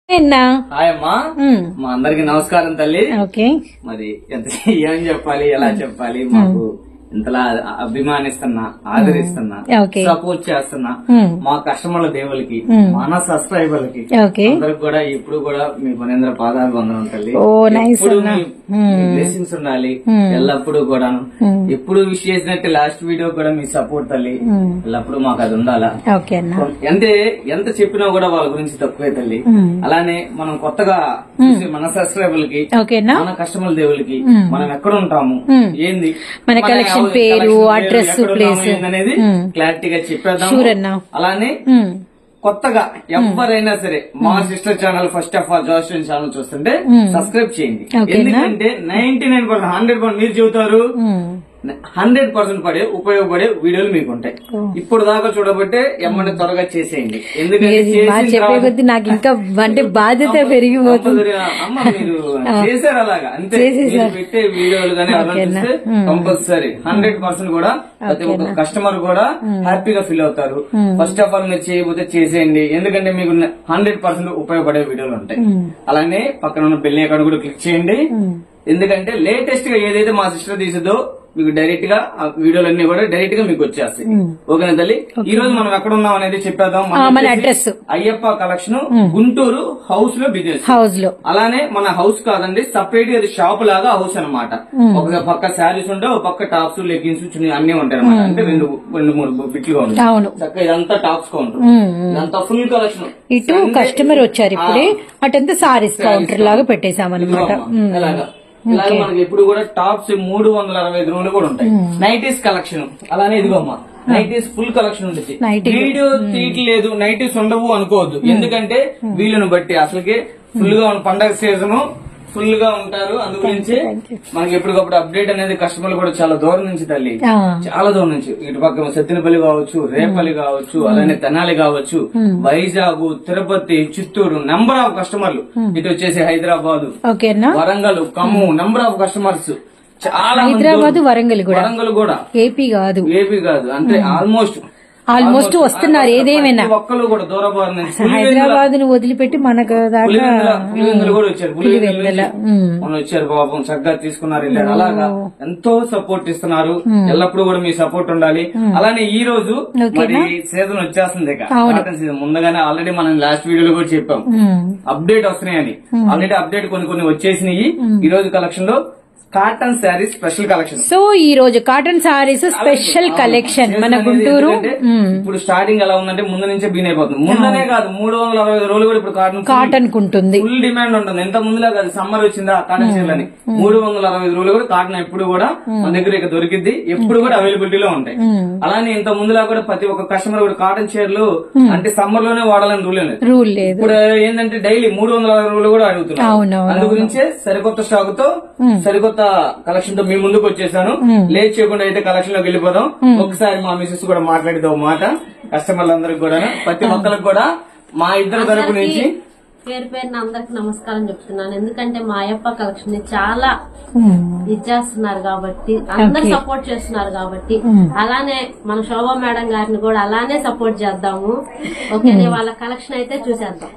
Hi అమ్మా, మా అందరికి నమస్కారం తల్లి. మరి ఎంత ఏం చెప్పాలి, ఎలా చెప్పాలి, మాకు ఇంతలా అభిమానిస్తున్నా, ఆదరిస్తున్నా, సపోర్ట్ చేస్తున్నా మా కస్టమర్ల దేవులకి, మన సబ్స్క్రైబర్లకి అందరికి కూడా ఇప్పుడు కూడా మీ మనేంద్ర పాదాలు వందనం తల్లి. ఎప్పుడు బ్లెస్సింగ్స్ ఉండాలి ఎల్లప్పుడు కూడా. ఎప్పుడు విష్ చేసినట్టు లాస్ట్ వీడియో కూడా మీ సపోర్ట్ తల్లి, ఎల్లప్పుడు మాకు అది ఉండాలా. ఎంత చెప్పినా కూడా వాళ్ళ గురించి తక్కువే తల్లి. అలానే మనం కొత్తగా మన సబ్స్క్రైబర్లకి, మన కస్టమర్ల దేవులకి మనం ఎక్కడ ఉంటాము, ఏంది పేరు, అడ్రస్, ప్లేస్ అనేది క్లారిటీగా చెప్పేద్దాం. అలానే కొత్తగా ఎవరైనా సరే మా sister channel first of all జోస్టన్ ఛానల్ చూస్తుంటే సబ్స్క్రైబ్ చేయండి. ఎందుకంటే 99% 100% మీరు చెబుతారు, 100% ఉపయోగపడే వీడియోలు మీకు ఉంటాయి. ఇప్పుడు దాకా చూడబట్టే ఎమ్మని త్వరగా చేసేయండి. ఎందుకంటే నాకు ఇంకా అంటే బాధ్యత పెరిగిపోతుంది. అమ్మ మీరు చేశారు అలాగా, అంతే. పెట్టే వీడియోలు కానీ కంపల్సరీ 100% కూడా ప్రతి ఒక్క కస్టమర్ కూడా హ్యాపీగా ఫీల్ అవుతారు. ఫస్ట్ ఆఫ్ ఆల్ మీరు చేయబోతే చేసేయండి, ఎందుకంటే మీకు 100% ఉపయోగపడే వీడియోలు ఉంటాయి. అలానే పక్కన ఉన్న బెల్ ఐకాన్ కూడా క్లిక్ చేయండి. ఎందుకంటే లేటెస్ట్ గా ఏదైతే మా సిస్టర్ తీసేదో మీకు డైరెక్ట్ గా ఆ వీడియోలన్నీ కూడా డైరెక్ట్ గా మీకు వచ్చేస్తాయి. ఓకేనా తల్లి? ఈ రోజు మనం ఎక్కడ ఉన్నాం అనేది చెప్పేద్దాం. మన address Ayyappa collection, Guntur house లో బిజినెస్ హౌస్ లో. అలానే మన హౌస్ కాదండి, సపరేట్ గా షాప్ లాగా హౌస్ అనమాట. ఒక పక్క శారీస్ ఉంటాయి, ఒక పక్క టాప్స్, లెగ్గిన్స్, చున్నీ అన్ని ఉంటాయి అనమాట. అంటే రెండు మూడు బిట్లుగా ఉంటాయి. చక్కగా ఇదంతా టాప్స్ కౌంటర్, ఇదంతా ఫుల్ కలెక్షన్. ఇటు కస్టమర్ వచ్చారు ఇప్పుడే, అటంతా సారీస్ కౌంటర్ లాగా పెట్టేశామన్నమాట. ఇలాగే మనకి ఎప్పుడు కూడా టాప్స్ 365 రోజులు కూడా ఉంటాయి. నైటీస్ కలెక్షన్ అలానే ఇదిగోమ్మా, నైటీస్ ఫుల్ కలెక్షన్ ఉంటుంది. వీడియో తీయట్లేదు, నైటీస్ ఉండవు అనుకోవద్దు. ఎందుకంటే వీళ్ళను బట్టి అసలుకి ఫుల్ గా పండగ సీజన్ ఫుల్ గా ఉంటారు. అందు గురించి మనకి ఎప్పటికప్పుడు అప్డేట్ అనేది కస్టమర్లు కూడా చాలా దూరం నుంచి తల్లి, చాలా దూరం నుంచి, ఇటు పక్క సత్తినపల్లి కావచ్చు, రేపల్లి కావచ్చు, అలానే తెనాలి కావచ్చు, వైజాగ్, తిరుపతి, చిత్తూరు, నెంబర్ ఆఫ్ కస్టమర్లు. ఇటు వచ్చేసి Hyderabad, Warangal, Khammam, number of customers చాలా. హైదరాబాద్, వరంగల్ కూడా ఏపీ కాదు అంటే ఆల్మోస్ట్ వస్తున్నారు. ఏదేమైనా ఒక్కరు కూడా దూరబారు హైదరాబాద్ ను వదిలిపెట్టి మనకు పులివెందులు కూడా వచ్చారు. మనం వచ్చారు పాపం, చక్కగా తీసుకున్నారు. అలాగా ఎంతో సపోర్ట్ ఇస్తున్నారు. ఎల్లప్పుడూ కూడా మీ సపోర్ట్ ఉండాలి. అలానే ఈ రోజు మరి సీజన్ వచ్చేస్తుంది, కాటన్ సీజన్. ముందుగానే ఆల్రెడీ మనం లాస్ట్ వీడియోలో కూడా చెప్పాం అప్డేట్ వస్తున్నాయని. ఆల్రెడీ అప్డేట్ కొన్ని వచ్చేసినాయి. ఈ రోజు కలెక్షన్ లో cotton saris special collection. So ఈ రోజు కాటన్ శారీస్ స్పెషల్ కలెక్షన్ మన గుంటూరు. ఇప్పుడు స్టార్టింగ్ ఎలా ఉందంటే ముందు నుంచే బీన్ అయిపోతుంది. ముందనే కాదు, 365 రోజులు కూడా ఇప్పుడు కాటన్ ఉంటుంది, ఫుల్ డిమాండ్ ఉంటుంది. ఎంత ముందులా కాదు, సమ్మర్ వచ్చిందా కాటన్ చీరలు అని 365 రోజులు కూడా కాటన్ ఎప్పుడు కూడా మన దగ్గర ఇక దొరికిద్ది, ఎప్పుడు కూడా అవైలబిలిటీలో ఉంటాయి. అలానే ఇంత ముందులా కూడా ప్రతి ఒక్క కస్టమర్ కూడా కాటన్ చీరలు అంటే సమ్మర్ లోనే వాడాలని రూల్ లేదు. ఇప్పుడు ఏంటంటే డైలీ 360 రోజులు కూడా అడుగుతున్నారు. అందు గురించే సరికొత్త స్టాక్ తో సరికొత్త కలెక్షన్ తో మీ ముందుకు వచ్చేసాను. లేట్ చేయకుండా అయితే కలెక్షన్ లోకి వెళ్ళిపోదాం. ఒకసారి మా మిసెస్ కూడా మాట్లాడితే ఒక మాట కస్టమర్లందరికి కూడా, ప్రతి ఒక్కరికి కూడా మా ఇద్దరు తరపు నుంచి పేరు పేరున అందరికి నమస్కారం చెప్తున్నాను. ఎందుకంటే మా అయ్యప్ప కలెక్షన్ ని చాలా ఇచ్చేస్తున్నారు కాబట్టి, అందరు సపోర్ట్ చేస్తున్నారు కాబట్టి, అలానే మన శోభా మేడం గారిని కూడా అలానే సపోర్ట్ చేద్దాము. ఓకే, వాళ్ళ కలెక్షన్ అయితే చూసేద్దాం.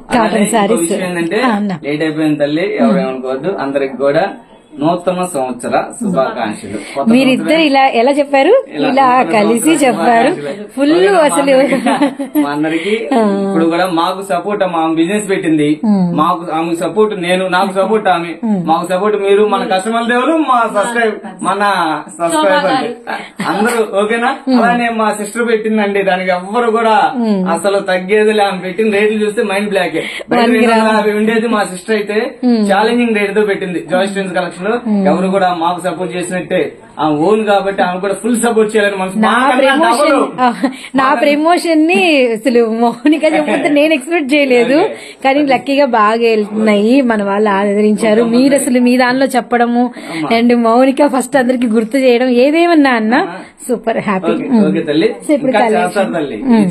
విషయం ఏంటంటే లేట్ అయిపోయింది తల్లి, ఎవరేమనుకోవద్దు. అందరికి కూడా నూతన సంవత్సర శుభాకాంక్షలు. మీరిద్దరు ఇలా ఎలా చెప్పారు, ఇలా కలిసి చెప్పారు. ఫుల్ అసలు అందరికి ఇప్పుడు కూడా మాకు సపోర్ట్, మా బిజినెస్ పెట్టింది, ఆమెకు సపోర్ట్ నేను, నాకు సపోర్ట్ ఆమె, మాకు సపోర్ట్ మీరు, మన కస్టమర్ దేవులు, మన సబ్స్క్రైబర్ అందరూ. ఓకేనా? అలానే మా సిస్టర్ పెట్టిందండి, దానికి ఎవ్వరు కూడా అసలు తగ్గేది. ఆమె పెట్టిన రేట్లు చూస్తే మైండ్ బ్లాక్. ఉండేది మా సిస్టర్ అయితే ఛాలెంజింగ్ రేట్ తో పెట్టింది జాయిస్టెన్స్ కలెక్షన్. ఎవరు కూడా మాకు సపోర్ట్ చేసినట్టే ఆమె ఓన్ కాబట్టి ఆమె కూడా ఫుల్ సపోర్ట్ చేయాలని మనసు. నా ప్రమోషన్ ని అసలు మౌనిక చెప్పితే నేను ఎక్స్పెక్ట్ చేయలేదు, కానీ లక్కీగా బాగా వెళ్తున్నాయి. మన వాళ్ళు ఆదరించారు. మీరు అసలు మీ దానిలో చెప్పడము అండ్ మౌనిక ఫస్ట్ అందరికి గుర్తు చేయడం, ఏదేమన్నా అన్న సూపర్ హ్యాపీ.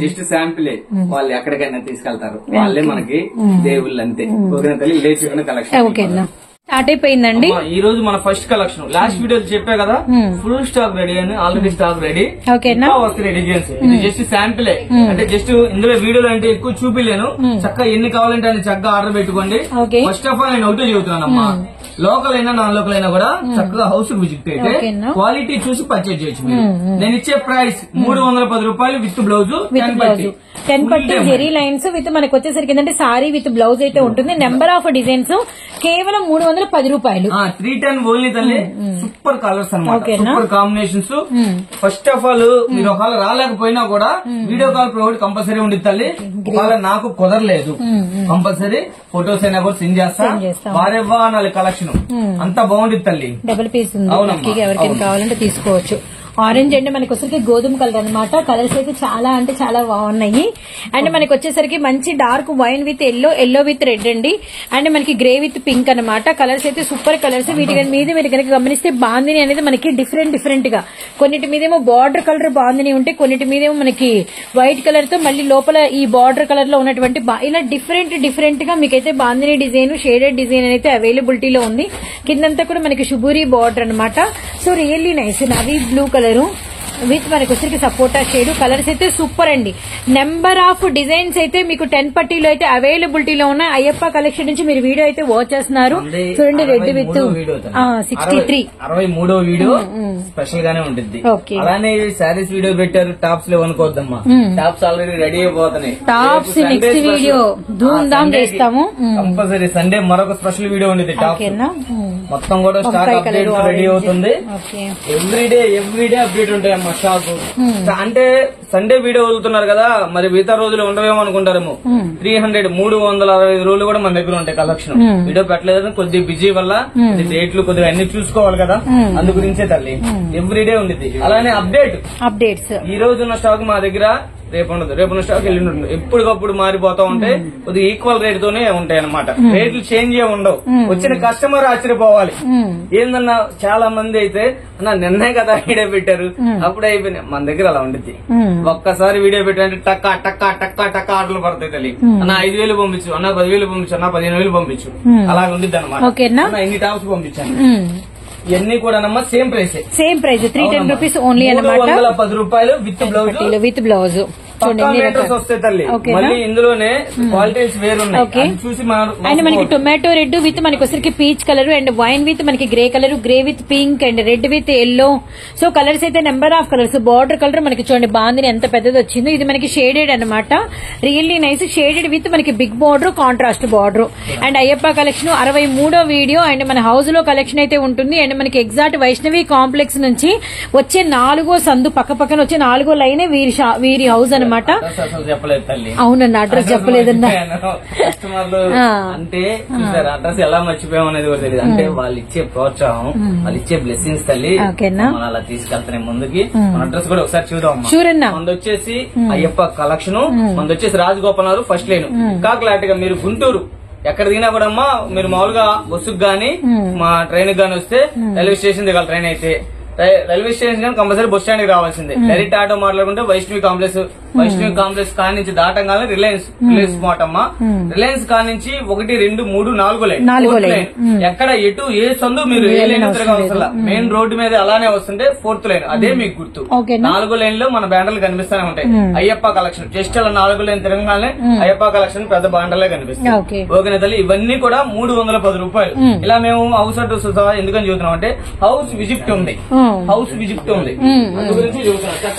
జస్ట్ శాంపిల్, వాళ్ళు ఎక్కడికైనా తీసుకెళ్తారు, వాళ్ళే మనకి దేవుళ్ళు అంతే. ఓకేనా తల్లి? లేచి కలెక్షన్. ఓకేనా? స్టార్ట్ అయిపోయిందండి. ఈ రోజు మన ఫస్ట్ కలెక్షన్. లాస్ట్ వీడియో చెప్పా కదా ఫుల్ స్టాక్ రెడీ అని, ఆల్రెడీ స్టాక్ రెడీ. ఓకేనా, వస్తున్నాయి డిజైన్స్. ఇది జస్ట్ శాంపిలే, అంటే జస్ట్ ఇందులో వీడియోలో అంటే ఎక్కువ చూపిలేను. చక్కగా ఎన్ని కావాలంటే అని చక్కగా ఆర్డర్ పెట్టుకోండి. ఫస్ట్ ఆఫ్ ఆల్ నేను ఒకటే చెబుతున్నానమ్మా, లోకల్ అయినా నాన్ లోకల్ అయినా కూడా చక్కగా హౌస్ విజిట్ అయితే క్వాలిటీ చూసి పర్చేజ్ చేయొచ్చు మీరు. నేను ఇచ్చే ప్రైస్ 310 రూపాయలు విత్ బ్లౌజ్, 10 పట్టు జెరీ లైన్స్ విత్ మనకు వచ్చేసరికి ఏంటంటే సారీ విత్ బ్లౌజ్ అయితే ఉంటుంది. నెంబర్ ఆఫ్ డిజైన్స్ కేవలం 310 రూపాయలు. 310 ఓన్లీ తల్లి. సూపర్ కలర్స్ అన్నమాట, super combinations. First of all మీరు ఒకవేళ రాలేకపోయినా కూడా వీడియో కాల్ ప్రొవైడ్ కంపల్సరీ ఉండి తల్లి. ఒకవేళ నాకు కుదరలేదు కంపల్సరీ ఫొటోస్ అయినా కూడా సెండ్ చేస్తా. వారెవ్వా అనాలి కలెక్షన్ అంతా బాగుంటుంది తల్లి. డబుల్ పీస్ ఉంది, ఎవరికైనా కావాలంటే తీసుకోవచ్చు. ఆరెంజ్ అండ్ మనకి వచ్చేసరికి గోధుమ కలర్ అనమాట. కలర్స్ అయితే చాలా అంటే చాలా బాగున్నాయి. అండ్ మనకి వచ్చేసరికి మంచి dark wine with yellow with red అండి. అండ్ మనకి గ్రే విత్ పింక్ అనమాట. కలర్స్ అయితే సూపర్ కలర్స్. వీటి మీద మీరు కనుక గమనిస్తే బాందిని అనేది మనకి డిఫరెంట్ గా, కొన్నిటి మీదేమో బార్డర్ కలర్ బాందిని ఉంటే, కొన్నిటి మీదేమో మనకి వైట్ కలర్ తో మళ్ళీ లోపల ఈ బార్డర్ కలర్ లో ఉన్నటువంటి ఇలా డిఫరెంట్ గా మీకైతే బాందిని డిజైన్, షేడెడ్ డిజైన్ అయితే అవైలబిలిటీలో ఉంది. కిందంతా కూడా మనకి షుబూరి బార్డర్ అనమాట. So really nice. Navy blue colour with మనకి వచ్చరికి సపోటా షేడ్. కలర్స్ అయితే సూపర్ అండి. నెంబర్ ఆఫ్ డిజైన్స్ అయితే మీకు 10 పట్టీలో అయితే అవైలబిలిటీలో ఉన్నాయి. అయ్యప్ప కలెక్షన్ నుంచి మీరు వీడియో అయితే వాచ్ చేస్తున్నారు. చూడండి, రెడ్ విత్ 63 63వ వీడియో స్పెషల్ గానే ఉంటుంది. అలానే శారీస్ వీడియో పెట్టారు, టాప్స్ లేవు అనుకోవద్దమ్మా. టాప్స్ ఆల్రెడీ రెడీ అయిపోతున్నాయి. టాప్స్ నెక్స్ట్ వీడియో ధూమ్ ధామ్ చేస్తాము. కంపల్సరీ సండే మరొక స్పెషల్ వీడియో ఉంది. టాప్ మొత్తం కూడా స్టాక్ అప్డేట్ రెడీ అవుతుంది. ఎవ్రీడే అప్డేట్ ఉంటాయమ్మా స్టాక్. అంటే సండే వీడియో వదులుతున్నారు కదా, మరి మిగతా రోజులు ఉండవేమో అనుకుంటారేమో. 365 రోజులు కూడా మన దగ్గర ఉంటాయి కలెక్షన్. వీడియో పెట్టలేదు కొద్దిగా బిజీ వల్ల, డేట్లు కొద్దిగా అన్ని చూసుకోవాలి కదా, అందు గురించే తల్లి ఎవ్రీడే ఉండేది. అలానే అప్డేట్స్ ఈ రోజు ఉన్న స్టాక్ మా దగ్గర రేపు ఉండదు, రేపున్న స్టాక్ ఎల్లుండి ఉంటుంది. ఎప్పటికప్పుడు మారిపోతా ఉంటాయి. కొద్దిగా ఈక్వల్ రేట్ తోనే ఉంటాయి అనమాట. రేట్లు చేంజ్ ఏ ఉండవు. వచ్చిన కస్టమర్ ఆశ్చర్యపోవాలి. ఏందన్నా చాలా మంది అయితే అన్న నిన్నే కదా వీడియో పెట్టారు అప్పుడే అయిపోయినాయి. మన దగ్గర అలా ఉండిద్ది. ఒక్కసారి వీడియో పెట్టాలంటే టక్కా టక్కా టక్కా టక్కా ఆటలు పడతాయి తల్లి. అన్న 5,000 పంపించు, అన్న 10,000 పంపించు, అన్న 15,000 పంపించు, అలా ఉండిద్ది అనమాట. ఎన్ని టాప్స్ పంపించాను ఇవన్నీ కూడా సేమ్ ప్రైస్ 310 రూపీస్ ఓన్లీ అనమాట. 310 రూపాయలు విత్ బ్లౌజ్. వస్తాయి తల్లి. మళ్ళీ ఇందులోనే క్వాలిటీస్ వేరున్నాయి చూసి. అండ్ మనకి టొమాటో రెడ్ విత్ మనకి వచ్చరికి peach colour, and wine with మనకి grey colour, grey with pink, and red with yellow. So colours అయితే number of colours. Border colour మనకి చూడండి బాందిని ఎంత పెద్దది వచ్చిందో. ఇది మనకి షేడెడ్ అనమాట. Really nice. షేడెడ్ విత్ మనకి big border, contrast border. And Ayyappa collection 63వ వీడియో. అండ్ మన హౌస్ లో కలెక్షన్ అయితే ఉంటుంది. అండ్ మనకి ఎగ్జాక్ట్ వైష్ణవి కాంప్లెక్స్ నుంచి వచ్చే 4గో సందు పక్కన వచ్చే 4గో లైనే వీరి హౌస్ అనమాట. చెప్పలేదు తల్లి. అవునండి, అడ్రస్ చెప్పలేదన్నా. కస్టమర్లు అంటే అడ్రస్ ఎలా మర్చిపోయామనేది కూడా తెలియదు. అంటే వాళ్ళు ఇచ్చే ప్రోత్సాహం, వాళ్ళు ఇచ్చే బ్లెస్సింగ్స్ తల్లి అలా తీసుకెళ్తానే ముందుకి. మన అడ్రస్ కూడా ఒకసారి చూద్దాం. మనది వచ్చేసి అయ్యప్ప కలెక్షన్, మనది వచ్చేసి రాజగోపాల్ నగర్ ఫస్ట్ లైన్. కాకలాటిగా మీరు గుంటూరు ఎక్కడ దిగినా కూడా అమ్మా మీరు మామూలుగా బస్సుకు గానీ మా ట్రైన్ గానీ వస్తే రైల్వే స్టేషన్ దిగాలి. ట్రైన్ అయితే రైల్వే స్టేషన్ కానీ కంపల్సరీ బస్ స్టాండ్ కి రావాల్సిందే. డైరెక్ట్ ఆటో మాట్లాడుకుంటే వైష్ణవి కాంప్లెక్స్ కానించి దాటంగానే రిలయన్స్ స్మార్ట్ అమ్మా. రిలయన్స్ కానించి 1, 2, 3, 4 లైన్. ఎక్కడ ఎటు ఏ సందు మీరు ఏ లైన్ తిరగవసరం. మెయిన్ రోడ్డు మీద అలానే వస్తుంటే 4th లైన్. అదే మీకు గుర్తు. 4 లైన్ లో మన బ్యాండర్లు కనిపిస్తూనే ఉంటాయి. అయ్యప్ప కలెక్షన్ జస్ట్ అలా 4 లైన్ తిరగగానే అయ్యప్ప కలెక్షన్ పెద్ద బ్యాండర్లే కనిపిస్తాయి. ఓకేనా తల్లి. ఇవన్నీ కూడా 310 రూపాయలు. ఇలా మేము హౌస్ అడ్రస్ ఎందుకని చూస్తున్నాం అంటే హౌస్ విజిట్ ఉంది.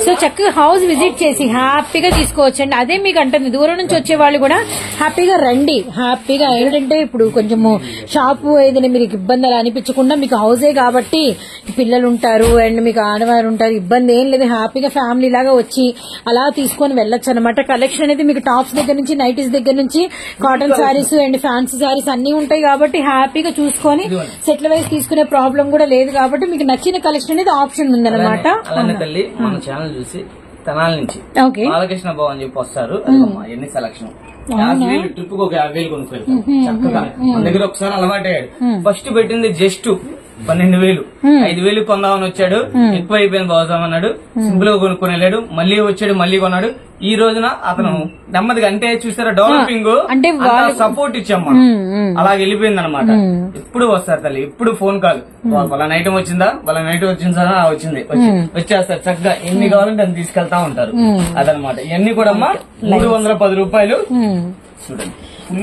సో చక్కగా హౌస్ విజిట్ చేసి హ్యాపీగా తీసుకోవచ్చండి. అదే మీకు అంటుంది. దూరం నుంచి వచ్చే వాళ్ళు కూడా హ్యాపీగా రండి. హ్యాపీగా ఏంటంటే ఇప్పుడు కొంచెము షాపు ఏదైనా మీరు ఇబ్బంది అలా అనిపించకుండా, మీకు హౌసే కాబట్టి పిల్లలు ఉంటారు అండ్ మీకు ఆడవారు ఉంటారు, ఇబ్బంది ఏం లేదు. హ్యాపీగా ఫ్యామిలీ లాగా వచ్చి అలా తీసుకొని వెళ్ళొచ్చు అనమాట. కలెక్షన్ అనేది మీకు టాప్స్ దగ్గర నుంచి, నైటీస్ దగ్గర నుంచి, cotton saris and fancy saris అన్ని ఉంటాయి కాబట్టి హ్యాపీగా చూసుకొని సెటిల్ వైజ్ తీసుకునే ప్రాబ్లం కూడా లేదు. కాబట్టి మీకు నచ్చిన కలెక్షన్ అనేది ఆప్షన్ ఉందన్నమాట. అలానే తల్లి మన ఛానల్ చూసి తెనాల నుంచి బాలకృష్ణ బాబు అని చెప్పి వస్తారు. ఎన్ని సెలక్షన్ ట్రిప్ కు 50,000 కొనుక్కోవాలి చక్కగా. మన దగ్గర ఒకసారి అలవాటయ్యాడు. ఫస్ట్ పెట్టింది జస్ట్ 12,000 5,000 కొందామని వచ్చాడు, ఎక్కువ అయిపోయింది బాగుసామన్నాడు, సింపుల్ గా కొనుక్కొని వెళ్ళాడు, మళ్ళీ వచ్చాడు, మళ్ళీ కొన్నాడు. ఈ రోజున అతను నెమ్మదిగా అంటే చూసారా డెవలపింగ్ అంటే సపోర్ట్ ఇచ్చాం మనం, అలా వెళ్ళిపోయింది అనమాట. ఎప్పుడు వస్తారు తల్లి, ఎప్పుడు ఫోన్ కాల్, వాళ్ళ ఐటమ్ వచ్చిందా, వాళ్ళ ఐటమ్ వచ్చిందా, వచ్చింది వచ్చేస్తారు చక్కగా, ఎన్ని కావాలంటే అని తీసుకెళ్తా ఉంటారు. అదనమాట. ఇవన్నీ కూడా అమ్మా 310 రూపాయలు. చూడండి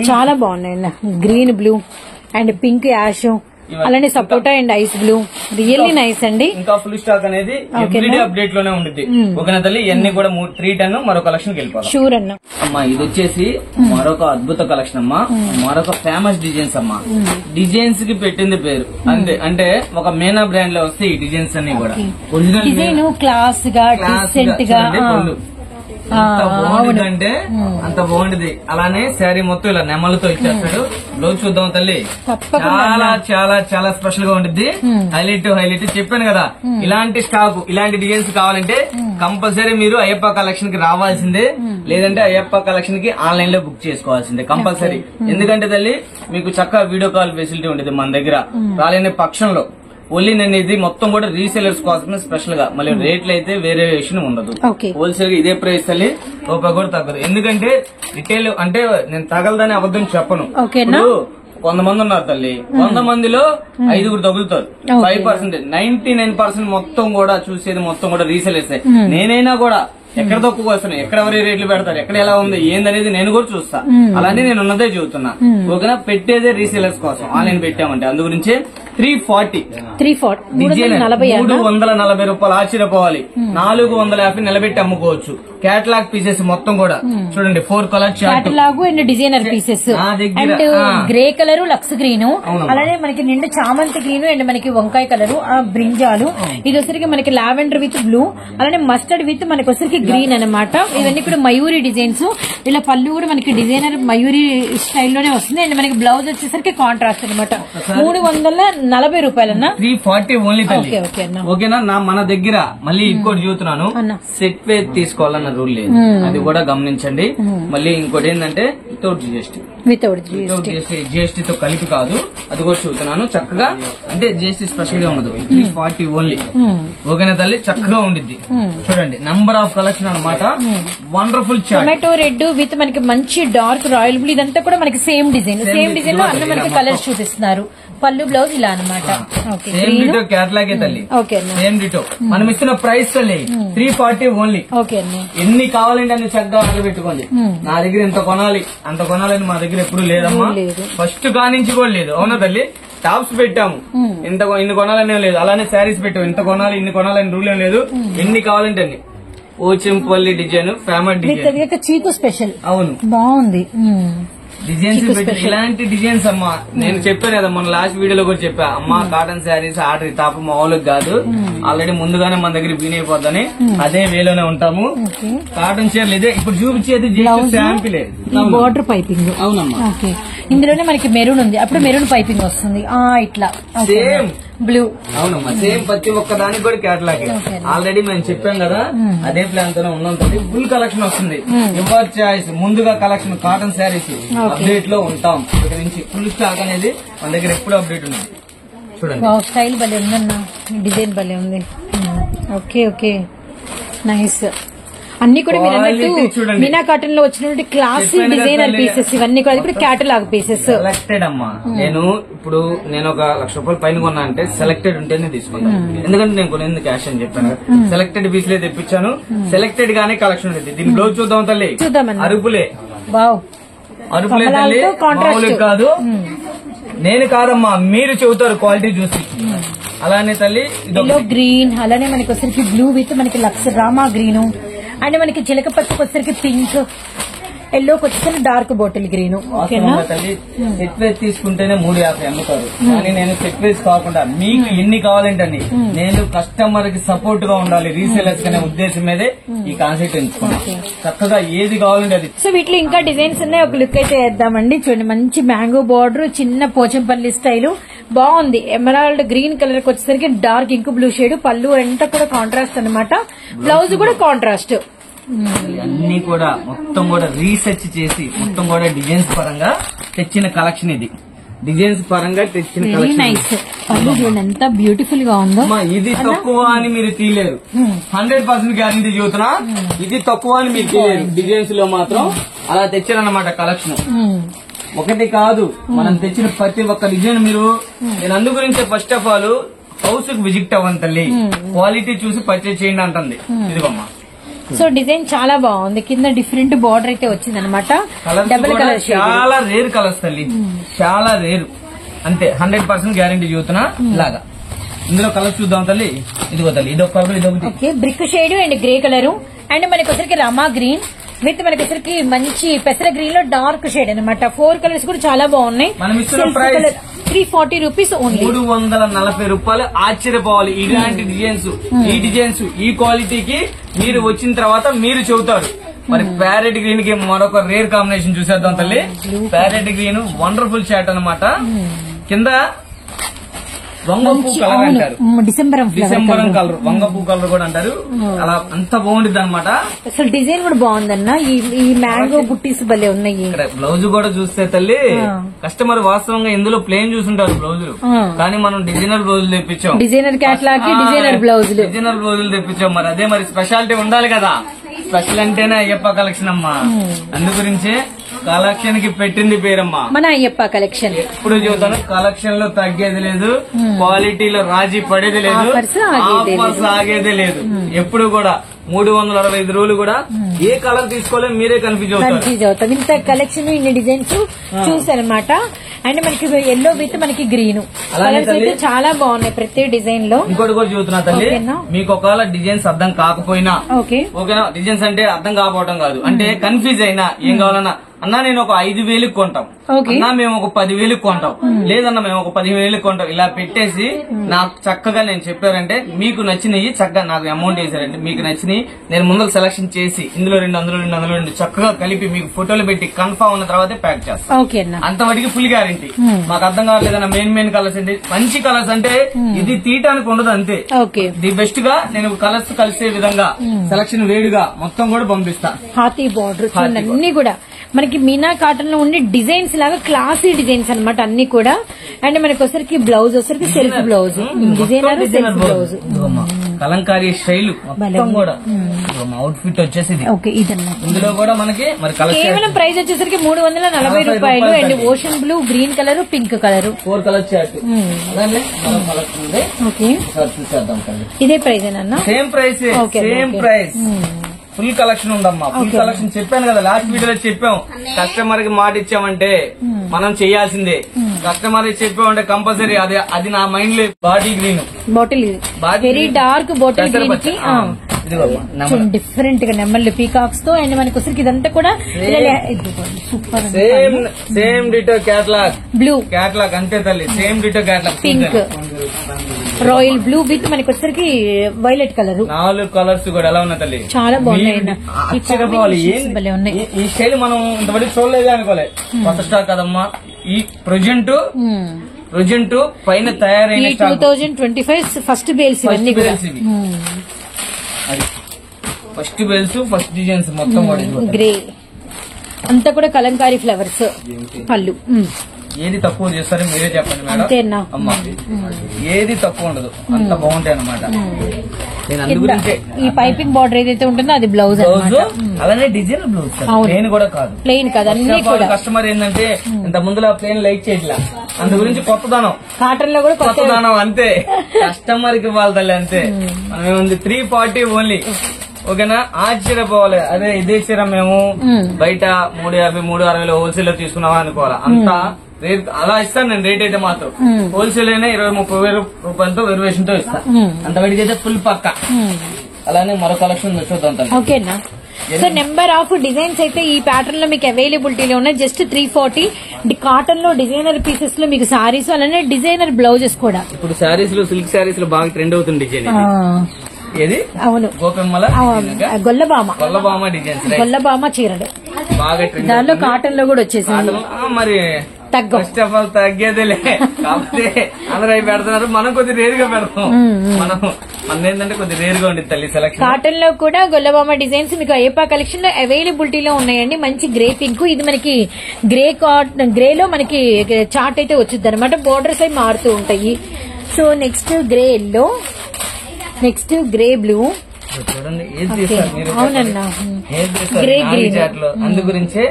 చాలా బాగున్నాయి, green blue and pink ash, అలానే సపోటా and ice blue, really nice అండి. ఇంకా ఫుల్ స్టాక్ అనేది ఎవ్రీడే అప్డేట్ లోనే ఉంటుంది. ఓకేనా తల్లి, ఇవన్నీ కూడా 310 మరో కలెక్షన్ కి వెళ్ళిపోవాలి. షూర్ అన్న. అమ్మా ఇది వచ్చేసి మరొక అద్భుత కలెక్షన్ అమ్మా, మరొక ఫేమస్ డిజైన్స్ అమ్మా. డిజైన్స్ కి పెట్టింది పేరు అంతే, అంటే ఒక మేనా బ్రాండ్ లో వస్తే ఈ డిజైన్స్ అన్ని కూడా ఒరిజినల్ డిజైన్ క్లాస్ గా డీసెంట్ గా ఎంత బాగుంటుంది అంటే అంత బాగుంటుంది. అలానే శారీ మొత్తం ఇలా నెమలతో ఇచ్చేస్తాడు. బ్లౌజ్ చూద్దాం తల్లి, చాలా చాలా చాలా స్పెషల్ గా ఉంటుంది. హైలైట్ చెప్పాను కదా, ఇలాంటి స్టాక్ ఇలాంటి డిజైన్స్ కావాలంటే కంపల్సరీ మీరు అయ్యప్ప కలెక్షన్ కి రావాల్సిందే, లేదంటే అయ్యప్ప కలెక్షన్ కి ఆన్లైన్ లో బుక్ చేసుకోవాల్సిందే కంపల్సరీ. ఎందుకంటే తల్లి మీకు చక్కగా వీడియో కాల్ ఫెసిలిటీ ఉంటుంది మన దగ్గర. రాలేని పక్షంలో ఓన్లీ నేను ఇది మొత్తం కూడా రీసేలర్స్ కోసమే స్పెషల్ గా, మళ్ళీ రేట్లు అయితే వేరియేషన్ ఉండదు. హోల్సేల్ గా ఇదే ప్రైస్ తల్లి, రూపాయి కూడా తగ్గదు. ఎందుకంటే రిటైల్ అంటే నేను తగలదని అబద్ధం చెప్పను. కొంతమంది ఉన్నారు తల్లి, 100 మందిలో 5 తగులుతారు. 5%, 99% మొత్తం కూడా చూసేది మొత్తం కూడా రీసేలర్స్. నేనైనా కూడా ఎక్కడ తక్కువ వస్తున్నాయి, ఎక్కడ ఎవరి రేట్లు పెడతారు, ఎక్కడ ఎలా ఉంది ఏందనేది నేను కూడా చూస్తా. అలానే నేను ఉన్నదే చెబుతున్నా. ఓకేనా, పెట్టేదే రీసేలర్స్ కోసం ఆన్లైన్ పెట్టామంటే. అందు గురించి 340 340 రూపాయలు ఆశ్చర్యపోవాలి. 450 నిలబెట్టి అమ్ముకోవచ్చు. కేటలాగ్ పీసెస్ మొత్తం కూడా చూడండి, 4 colour catalogue and designer pieces and grey colour, lux green, అలానే మనకి నిండు చామంతి గ్రీన్ అండ్ మనకి వంకాయ కలర్, బ్రింజాలు, ఇది వచ్చరికి మనకి లావెండర్ విత్ బ్లూ, అలానే మస్టర్డ్ విత్ మనకి వచ్చరికి గ్రీన్ అనమాట. ఇవన్నీ కూడా మయూరి డిజైన్స్. ఇలా పళ్ళు కూడా మనకి డిజైనర్ మయూరి స్టైల్లోనే వస్తుంది. అండ్ మనకి బ్లౌజ్ వచ్చేసరికి కాంట్రాస్ట్ అనమాట. 340 రూపాయలన్నా, 340 ఓన్లీ. ఓకేనా, మన దగ్గర మళ్ళీ ఇంకోటి చూస్తున్నాను, సెట్ వేర్ తీసుకోవాలన్న రూల్ లేదు, అది కూడా గమనించండి. మళ్ళీ ఇంకోటి ఏంటంటే వితౌట్ జిఎస్టీ తో కలిపి కాదు, అది కూడా చూస్తున్నాను. చక్కగా అంటే జిఎస్టీ స్పెషల్ గా ఉండదు, 340 ఓన్లీ. ఓకేనా తల్లి, చక్కగా ఉండిద్ది. చూడండి నంబర్ ఆఫ్ కలెక్షన్ అనమాట. వండర్ఫుల్ టొమాటో రెడ్ విత్ మనకి మంచి డార్క్ రాయల్ బ్లూ, ఇదంతా కూడా మనకి సేమ్ డిజైన్ లో అన్న మనకి కలర్స్ చూపిస్తున్నారు. పళ్ళు బ్లౌజ్ ఇలా అనమాట. కేటలాగే తల్లి, సేమ్ డిటో. మనం ఇస్తున్న ప్రైస్ తల్లి 340 ఓన్లీ. ఎన్ని కావాలంటే అన్ని చక్కగా ఆర్డర్ పెట్టుకోండి. నా దగ్గర ఇంత కొనాలి అంత కొనాలని మా దగ్గర ఎప్పుడు లేదమ్మా, ఫస్ట్ కానించి కూడా లేదు. అవునా తల్లి, టాప్స్ పెట్టాము ఇన్ని కొనాలనే లేదు, అలానే శారీస్ పెట్టాము ఇంత కొనాలి ఇన్ని కొనాలని రూల్ ఏం లేదు. ఎన్ని కావాలంటే అన్ని. ఓచెంపల్లి డిజైన్, ఫేమస్ డిజైన్, చీకు స్పెషల్. అవును, బాగుంది డిజైన్స్ పెట్టి. ఇలాంటి డిజైన్స్ అమ్మా నేను చెప్పాను కదా మన లాస్ట్ వీడియోలో కూడా చెప్పా, అమ్మా కాటన్ శారీస్ ఆర్డర్ తాప మామూలుగా కాదు, ఆల్రెడీ ముందుగానే మన దగ్గర బిన్ అయిపోద్దని అదే వేలోనే ఉంటాము. కాటన్ చీరలు ఇదే ఇప్పుడు చూపించేది శాంపిలే, బార్డర్ పైపింగ్. అవునమ్మా, ఇందులోనే మనకి మెరూన్ ఉంది, అప్పుడు మెరూన్ పైపింగ్ వస్తుంది ఇట్లా సేమ్ బ్లూ. అవునమ్మా, సేమ్ ప్రతి ఒక్క దానికి కూడా కేటలాగ్ ఆల్రెడీ మేము చెప్పాం కదా, అదే ప్లాన్ తోనే ఉన్నాం. ఫుల్ కలెక్షన్ వస్తుంది. ఎవర్ చాయిస్ ముందుగా కలెక్షన్ కాటన్ శారీస్ అప్డేట్ లో ఉంటాం. ఇక్కడ నుంచి ఫుల్ స్టాక్ అనేది మన దగ్గర ఎప్పుడు అప్డేట్ ఉంది. చూడండి స్టైల్ భలే ఉందన్న, డిజైన్ భలే ఉంది. Okay nice. అన్ని కూడా మీరు అన్నట్టు మీనా కాటన్ లో వచ్చినటువంటి క్లాసిక్ డిజైనర్ పీసెస్, ఇవన్నీ కూడా ఇప్పుడు కేటలాగ్ పీసెస్. సెలెక్టెడ్ అమ్మా, నేను ఒక 1,00,000 రూపాయలు పైన కొన్నా అంటే సెలెక్టెడ్ ఉంటేనే తీసుకున్నాను. ఎందుకంటే నేను కొన్ని క్యాష్ అని చెప్పాను, సెలెక్టెడ్ పీసులే తెప్పించాను. సెలెక్టెడ్ గానే కలెక్షన్ ఉంది. దీని బ్లౌజ్ చూద్దాం తల్లి, అరుపులే తల్లి, మామూలు కాదు. నేను కాదమ్మా, మీరు చెబుతారు క్వాలిటీ చూసి. అలానే తల్లి ఎల్లో గ్రీన్, అలానే మనకి వచ్చరికి బ్లూ విత్ మనకి లక్స్ రామా గ్రీన్, అండ్ మనకి చిలక పచ్చకి వచ్చరికి పింక్, ఎల్లోకి వచ్చేసరికి డార్క్ బాటిల్ గ్రీన్. తల్లి సెట్ వేస్ తీసుకుంటేనే 350 అమ్ముతారు, కానీ నేను సెట్ వేస్ కాకుండా మీకు ఎన్ని కావాలంటే నేను కస్టమర్ కి సపోర్ట్ గా ఉండాలి, రీసేలర్స్ అనే ఉద్దేశం మీదే ఈ కాన్సెప్ట్ ఎంచుకున్నాను. చక్కగా ఏది కావాలంటే అది. సో వీటిలో ఇంకా డిజైన్స్ ఉన్నాయి, ఒక లుక్ అయితే వేద్దామండి. చూడండి, మంచి మ్యాంగో బార్డర్, చిన్న పోచంపల్లి స్టైల్ బాగుంది. ఎమరాల్డ్ గ్రీన్ కలర్ కి వచ్చేసరికి డార్క్ ఇంకు బ్లూ షేడ్, పళ్ళు అంతా కూడా కాంట్రాస్ట్ అనమాట, బ్లౌజ్ కూడా కాంట్రాస్ట్. అన్ని కూడా మొత్తం కూడా రీసెర్చ్ చేసి మొత్తం కూడా డిజైన్స్ పరంగా తెచ్చిన కలెక్షన్ ఇది. డిజైన్స్ పరంగా తెచ్చిన వెరీ కలెక్షన్. నైస్. పళ్ళు చూడండి ఎంత బ్యూటిఫుల్ గా ఉందో. అమ్మా, ఇది తక్కువ అని మీరు తీయలేరు. 100% గ్యారంటీ చూస్తున్నా. ఇది తక్కువ అని మీరు తీయలేరు. డిజైన్స్ లో మాత్రం అలా తెచ్చారన్నమాట కలెక్షన్. ఒకటి కాదు, మనం తెచ్చిన ప్రతి ఒక్క డిజైన్ మీరు, నేను అందు గురించి ఫస్ట్ ఆఫ్ ఆల్ హౌస్ కి విజిట్ అవ్వండి తల్లి, క్వాలిటీ చూసి పర్చేజ్ చేయండి అంటుంది. ఇదిగమ్మా. సో డిజైన్ చాలా బాగుంది. కింద డిఫరెంట్ బార్డర్ అయితే వచ్చింది అనమాట. డబుల్ కలర్, చాలా రేర్ కలర్స్ తల్లి, చాలా రేర్. అంతే 100% గ్యారంటీ చూస్తున్నా. ఇలాగా ఇందులో కలర్స్ చూద్దాం తల్లి. ఇదిగో తల్లి, ఇదొక కలర్, ఇదొకటి. Okay, brick shade and grey colour and మనకి వచ్చరికి రమా గ్రీన్ విత్ మనకి వచ్చరికి మంచి పెసర గ్రీన్ లో డార్క్ షేడ్ అనమాట. 4 కలర్స్ కూడా చాలా బాగున్నాయి. మనం ఇస్తున్న ప్రైస్ 340 రూపీస్ ఓన్లీ. 340 రూపాయలు. ఆశ్చర్యపోవాలి. ఇలాంటి డిజైన్స్, ఈ డిజైన్స్, ఈ క్వాలిటీకి మీరు వచ్చిన తర్వాత మీరు చెబుతారు. మరి ప్యారెట్ గ్రీన్ కి మరొక రేర్ కాంబినేషన్ చూసేద్దాం తల్లి. ప్యారెట్ గ్రీన్ వండర్ఫుల్ షాట్ అన్నమాట. కింద వంగపూ కలర్ అంటారు, డిసెంబర్ కలర్, వంగపూ కలర్ కూడా అంటారు. అలా అంత బాగుంటుంది అనమాట. అసలు డిజైన్ కూడా బాగుందన్న. ఈ మ్యాంగో బుట్టీస్ భలే ఉన్నాయి. ఇక్కడ బ్లౌజ్ కూడా చూస్తే తల్లి, కస్టమర్ వాస్తవంగా ఇందులో ప్లేన్ చూసుంటారు బ్లౌజులు, కానీ మనం డిజైనర్ బ్లౌజులు తెప్పించాం. డిజైనర్ క్యాట్లాగ్, డిజైనర్ బ్లౌజులు, డిజైనర్ బ్లౌజులు తెప్పించాం. మరి అదే మరి స్పెషాలిటీ ఉండాలి కదా. స్పెషల్ అంటేనే అయ్యప్ప కలెక్షన్ అమ్మా. అందు గురించి కలెక్షన్ కి పెట్టింది పేరమ్మా మన అయ్యప్ప కలెక్షన్. ఇప్పుడు చూద్దాను, కలెక్షన్ లో తగ్గేది లేదు, క్వాలిటీలో రాజీ పడేది లేదు, ఆఫర్స్ ఆగేది లేదు. ఎప్పుడు కూడా 365 రోజులు కూడా ఏ కలర్ తీసుకోలేదు మీరే కన్ఫ్యూజ్ అవుతారు. ఇంత కలెక్షన్, ఇన్ని డిజైన్స్ చూసారనమాట. అండ్ మనకి ఎల్లో విత్ మనకి గ్రీన్ కలర్స్ అయితే చాలా బాగున్నాయి ప్రతి డిజైన్ లో. ఇంకోటి కూడా చూస్తున్నా తల్లి, మీకు ఒకవేళ డిజైన్స్ అర్థం కాకపోయినా, ఓకేనా, డిజైన్స్ అంటే అర్థం కాకపోవడం కాదు, అంటే కన్ఫ్యూజ్ అయినా ఏం కావాలన్నా, అన్నా నేను ఒక 5,000 కొంటాం, అన్నా మేము ఒక 10,000 కొంటాం, లేదన్నా మేము ఒక 15,000 కొంటాం, ఇలా పెట్టేసి నాకు చక్కగా నేను చెప్పారంటే మీకు నచ్చినవి చక్కగా నాకు అమౌంట్ వేసారంటే మీకు నచ్చినవి నేను ముందుకు సెలక్షన్ చేసి ఇందులో 2 అందులో 2 అందులో 2 చక్కగా కలిపి మీకు ఫోటోలు పెట్టి కన్ఫర్మ్ ఉన్న తర్వాతే ప్యాక్ చేస్తాం. అంతవరకు ఫుల్ గ్యారంటీ. మాకు అర్థం కావట్లేదన్నా మెయిన్ కలర్స్ అంటే మంచి కలర్స్ అంటే ఇది తీయటానికి ఉండదు, అంతే. ది బెస్ట్ గా నేను కలర్స్ కలిసే విధంగా సెలక్షన్ వేడిగా మొత్తం కూడా పంపిస్తా. హాతీ బార్డర్ అన్ని కూడా మనకి మీనా కాటన్ లో ఉండే డిజైన్స్ లాగా క్లాసీ డిజైన్స్ అనమాట అన్ని కూడా. అండ్ మనకి వచ్చరికి బ్లౌజ్ వచ్చరికి self blouse, designer self blouse, Kalamkari style మొత్తం కూడా అవుట్ ఫిట్ వచ్చేసి. ఇందులో కూడా మనకి మరి కేవలం ప్రైస్ వచ్చేసరికి 340 రూపాయలు. And ocean blue, green colour, pink colour, 4 colours chart. ఇదే ప్రైస్ ఏనన్నా? Same price, same price. Full collection ఉందమ్మా. ఫుల్ కలెక్షన్ చెప్పాను కదా, లాస్ట్ వీడియోలో చెప్పాం. కస్టమర్ కి మాట ఇచ్చామంటే మనం చేయాల్సిందే. కస్టమర్ చెప్పామంటే కంపల్సరీ అది నా మైండ్ లో. Bottle green, very dark bottle green కి డిఫరెంట్ గా నెమ్మల్లి పీకాక్స్ తో. అండ్ మనకి వచ్చరికి ఇదంతా కూడా super. Same ditto catalogue, blue catalogue అంతే తల్లి, same ditto catalogue. Pink, royal blue with మనకి వచ్చరికి వైలెట్ కలర్. 4 కలర్స్ కూడా ఎలా ఉన్నా తల్లి, చాలా బాగున్నాయి. ఈ స్టైల్ మనం ఇంతవరకు చూడలేదు అనుకోలే. కొత్త స్టాక్ కదమ్మా. ఈ ప్రజెంట్ పైన తయారైన 2025 ఫస్ట్ బేల్స్ ఇవన్నీ కూడా. ఫస్ట్ బేల్స్, ఫస్ట్ డిజైన్స్ మొత్తం గ్రే అంతా కూడా కలంకారీ ఫ్లవర్స్ పళ్ళు. ఏది తక్కువ చేస్తారో మీరే చెప్పండి మేడం. అమ్మా ఏది తక్కువ ఉండదు, అంత బాగుంటాయి అన్నమాట. నేను అందుగురించే ఈ పైపింగ్ బార్డర్ ఏదైతే ఉంటుందో అది బ్లౌజ్, అలానే డిజైన్ బ్లౌజ్, ప్లెయిన్ కూడా కాదు. ప్లెయిన్ కాదు అన్ని కూడా. కస్టమర్ ఏంటంటే ఇంత ముందులో ప్లెయిన్ లైక్ చేయట్లా, అందు గురించి కొత్తదనం, కాటన్ లో కూడా కొత్తదనం అంతే. కస్టమర్ కి ఇవ్వాలి తల్లి అంతే. మనం ఏముంది 340 ఓన్లీ, ఓకేనా. ఆశ్చర్యపోవాలి. అదే ఇదే చీర మేము బయట 350, 360 హోల్సేల్ లో తీసుకున్నావా అనుకోవాలా. అంతా రేట్ అలా ఇస్తాను నేను. రేట్ అయితే మాత్రం హోల్సేల్ అయినా 20-30 వేల రూపాయలతో వెరివేషన్ తో ఇస్తాను. అంతవరకు అయితే ఫుల్ పక్క. అలానే మరో కలెక్షన్ చూద్దాం. ఓకేనా. సో నెంబర్ ఆఫ్ డిజైన్స్ అయితే ఈ ప్యాటర్న్ లో మీకు అవైలబిలిటీలో ఉన్నాయి. జస్ట్ 340. కాటన్ లో డిజైనర్ పీసెస్ లో మీకు సారీస్, అలానే డిజైనర్ బ్లౌజెస్ కూడా. ఇప్పుడు సారీస్ లో, సిల్క్ సారీస్ లో బాగా ట్రెండ్ అవుతుంది డిజైన్. ఏది? అవును, గోపెమ్మల గొల్లబామ డిజైన్స్, గొల్లబామ చీరలు. బాగా ట్రెండ్. దానిలో కాటన్ లో కూడా వచ్చేసింది. మరి ఫస్ట్ ఆఫ్ ఆల్ తగ్గేదేలే, కాకపోతే అందరూ అవి పెడుతున్నారు, మనం కొద్ది రేర్ గా పెడతాం. మన ఏంటంటే కొద్ది రేర్ గా ఉండేది తల్లి సెలక్షన్. కాటన్ లో కూడా గొల్లబామ డిజైన్స్ మీకు అయ్యప్ప కలెక్షన్ లో అవైలబిలిటీలో ఉన్నాయండి. మంచి గ్రే పింక్, ఇది మనకి గ్రే లో మనకి చార్ట్ అయితే వచ్చింది అనమాట. బోర్డర్స్ అవి మారుతూ ఉంటాయి. So next grey yellow, next grey blue. చూడండి ఏది చేస్తారు మీరు, అవునన్నా గ్రే గ్రీన్. అందు గురించే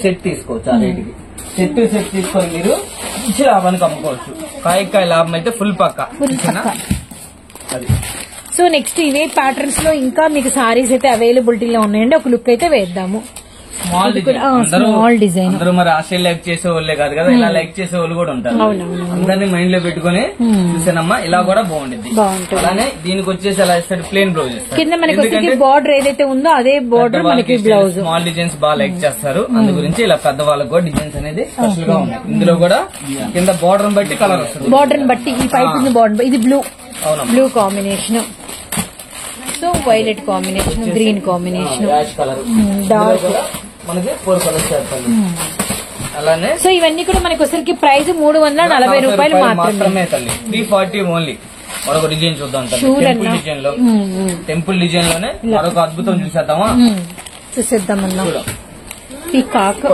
సెట్ తీసుకోవచ్చు. ఆ రేటుకి సెట్ తీసుకొని మీరు మంచి లాభానికి అమ్ముకోవచ్చు. కాయ లాభం అయితే ఫుల్ పక్క. సో నెక్స్ట్ ఇవే ప్యాటర్న్స్ లో ఇంకా మీకు సారీస్ అయితే అవైలబిలిటీలో ఉన్నాయండి. ఒక లుక్ అయితే వేద్దాము. స్మాల్ డిజైన్ అందరూ మరి ఆస్ట్రేలియా లైక్ చేసే వాళ్ళే కాదు కదా, ఇలా లైక్ చేసే వాళ్ళు కూడా ఉంటారు. అందరినీ మైండ్ లో పెట్టుకుని చూసానమ్మా, ఇలా కూడా బాగుంటుంది. అలానే దీనికి వచ్చేసి అలా ఇస్తాడు ప్లేన్ బ్లౌజ్ కింద మనకి బార్డర్ ఏదైతే ఉందో అదే బార్డర్ మనకి బ్లౌజ్. స్మాల్ డిజైన్స్ బాగా లైక్ చేస్తారు, అందు గురించి ఇలా పెద్ద వాళ్ళకి కూడా డిజైన్స్ అనేది స్పెషల్ గా ఉన్నాయి. ఇందులో కూడా కింద బార్డర్ బట్టి కలర్ వస్తుంది. బార్డర్ బట్టి ఈ పైప్ బార్డర్, ఇది blue combination, so violet combination, green combination, dark మనకి 4 కలర్స్ చేస్తాను. అలానే సో ఇవన్నీ కూడా మనకి వచ్చరికి ప్రైస్ 340 రూపాయలు మాత్రమే తల్లి. 340 ఓన్లీ. మరొక డిజైన్ చూద్దాం. టెంపుల్ డిజైన్ లోనే మరొక అద్భుతం చూసేద్దామా? చూసేద్దామన్నా. పీకాక్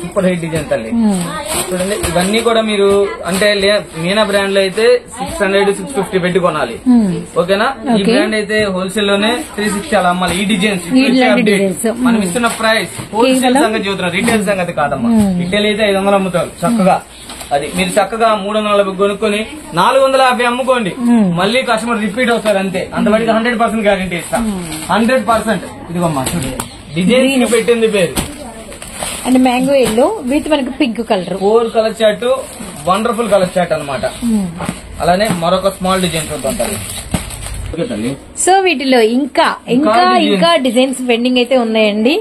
సూపర్ హైట్ డిజైన్ తల్లి. చూడండి ఇవన్నీ కూడా మీరు అంటే మీనా బ్రాండ్ లో అయితే 600-650 పెట్టి కొనాలి, ఓకేనా? ఈ బ్రాండ్ అయితే హోల్సేల్ లోనే 360 అలా అమ్మాలి. ఈ డిజైన్స్ మనం ఇస్తున్న ప్రైస్ హోల్సేల్ సంగతి చదువుతున్నా, రిటైల్ సంగతి కాదమ్మా. రిటైల్ అయితే 500 అమ్ముతారు చక్కగా. అది మీరు చక్కగా 340 కొనుక్కొని 450 అమ్ముకోండి, మళ్ళీ కస్టమర్ రిపీట్ అవుతారు అంతే. అంతవరకు 100% గ్యారంటీ ఇస్తాం. 100%. ఇదిగోమ్మా చూడండి, డిజైన్ పెట్టింది పేరు అండ్ మ్యాంగో ఎల్లో విత్ మనకి pink colour. 4 colour chart, wonderful colour chart అనమాట. అలానే మరొక స్మాల్ డిజైన్ చూద్దాం తల్లి. సో వీటిలో ఇంకా ఇంకా ఇంకా డిజైన్స్ పెండింగ్ అయితే ఉన్నాయండి.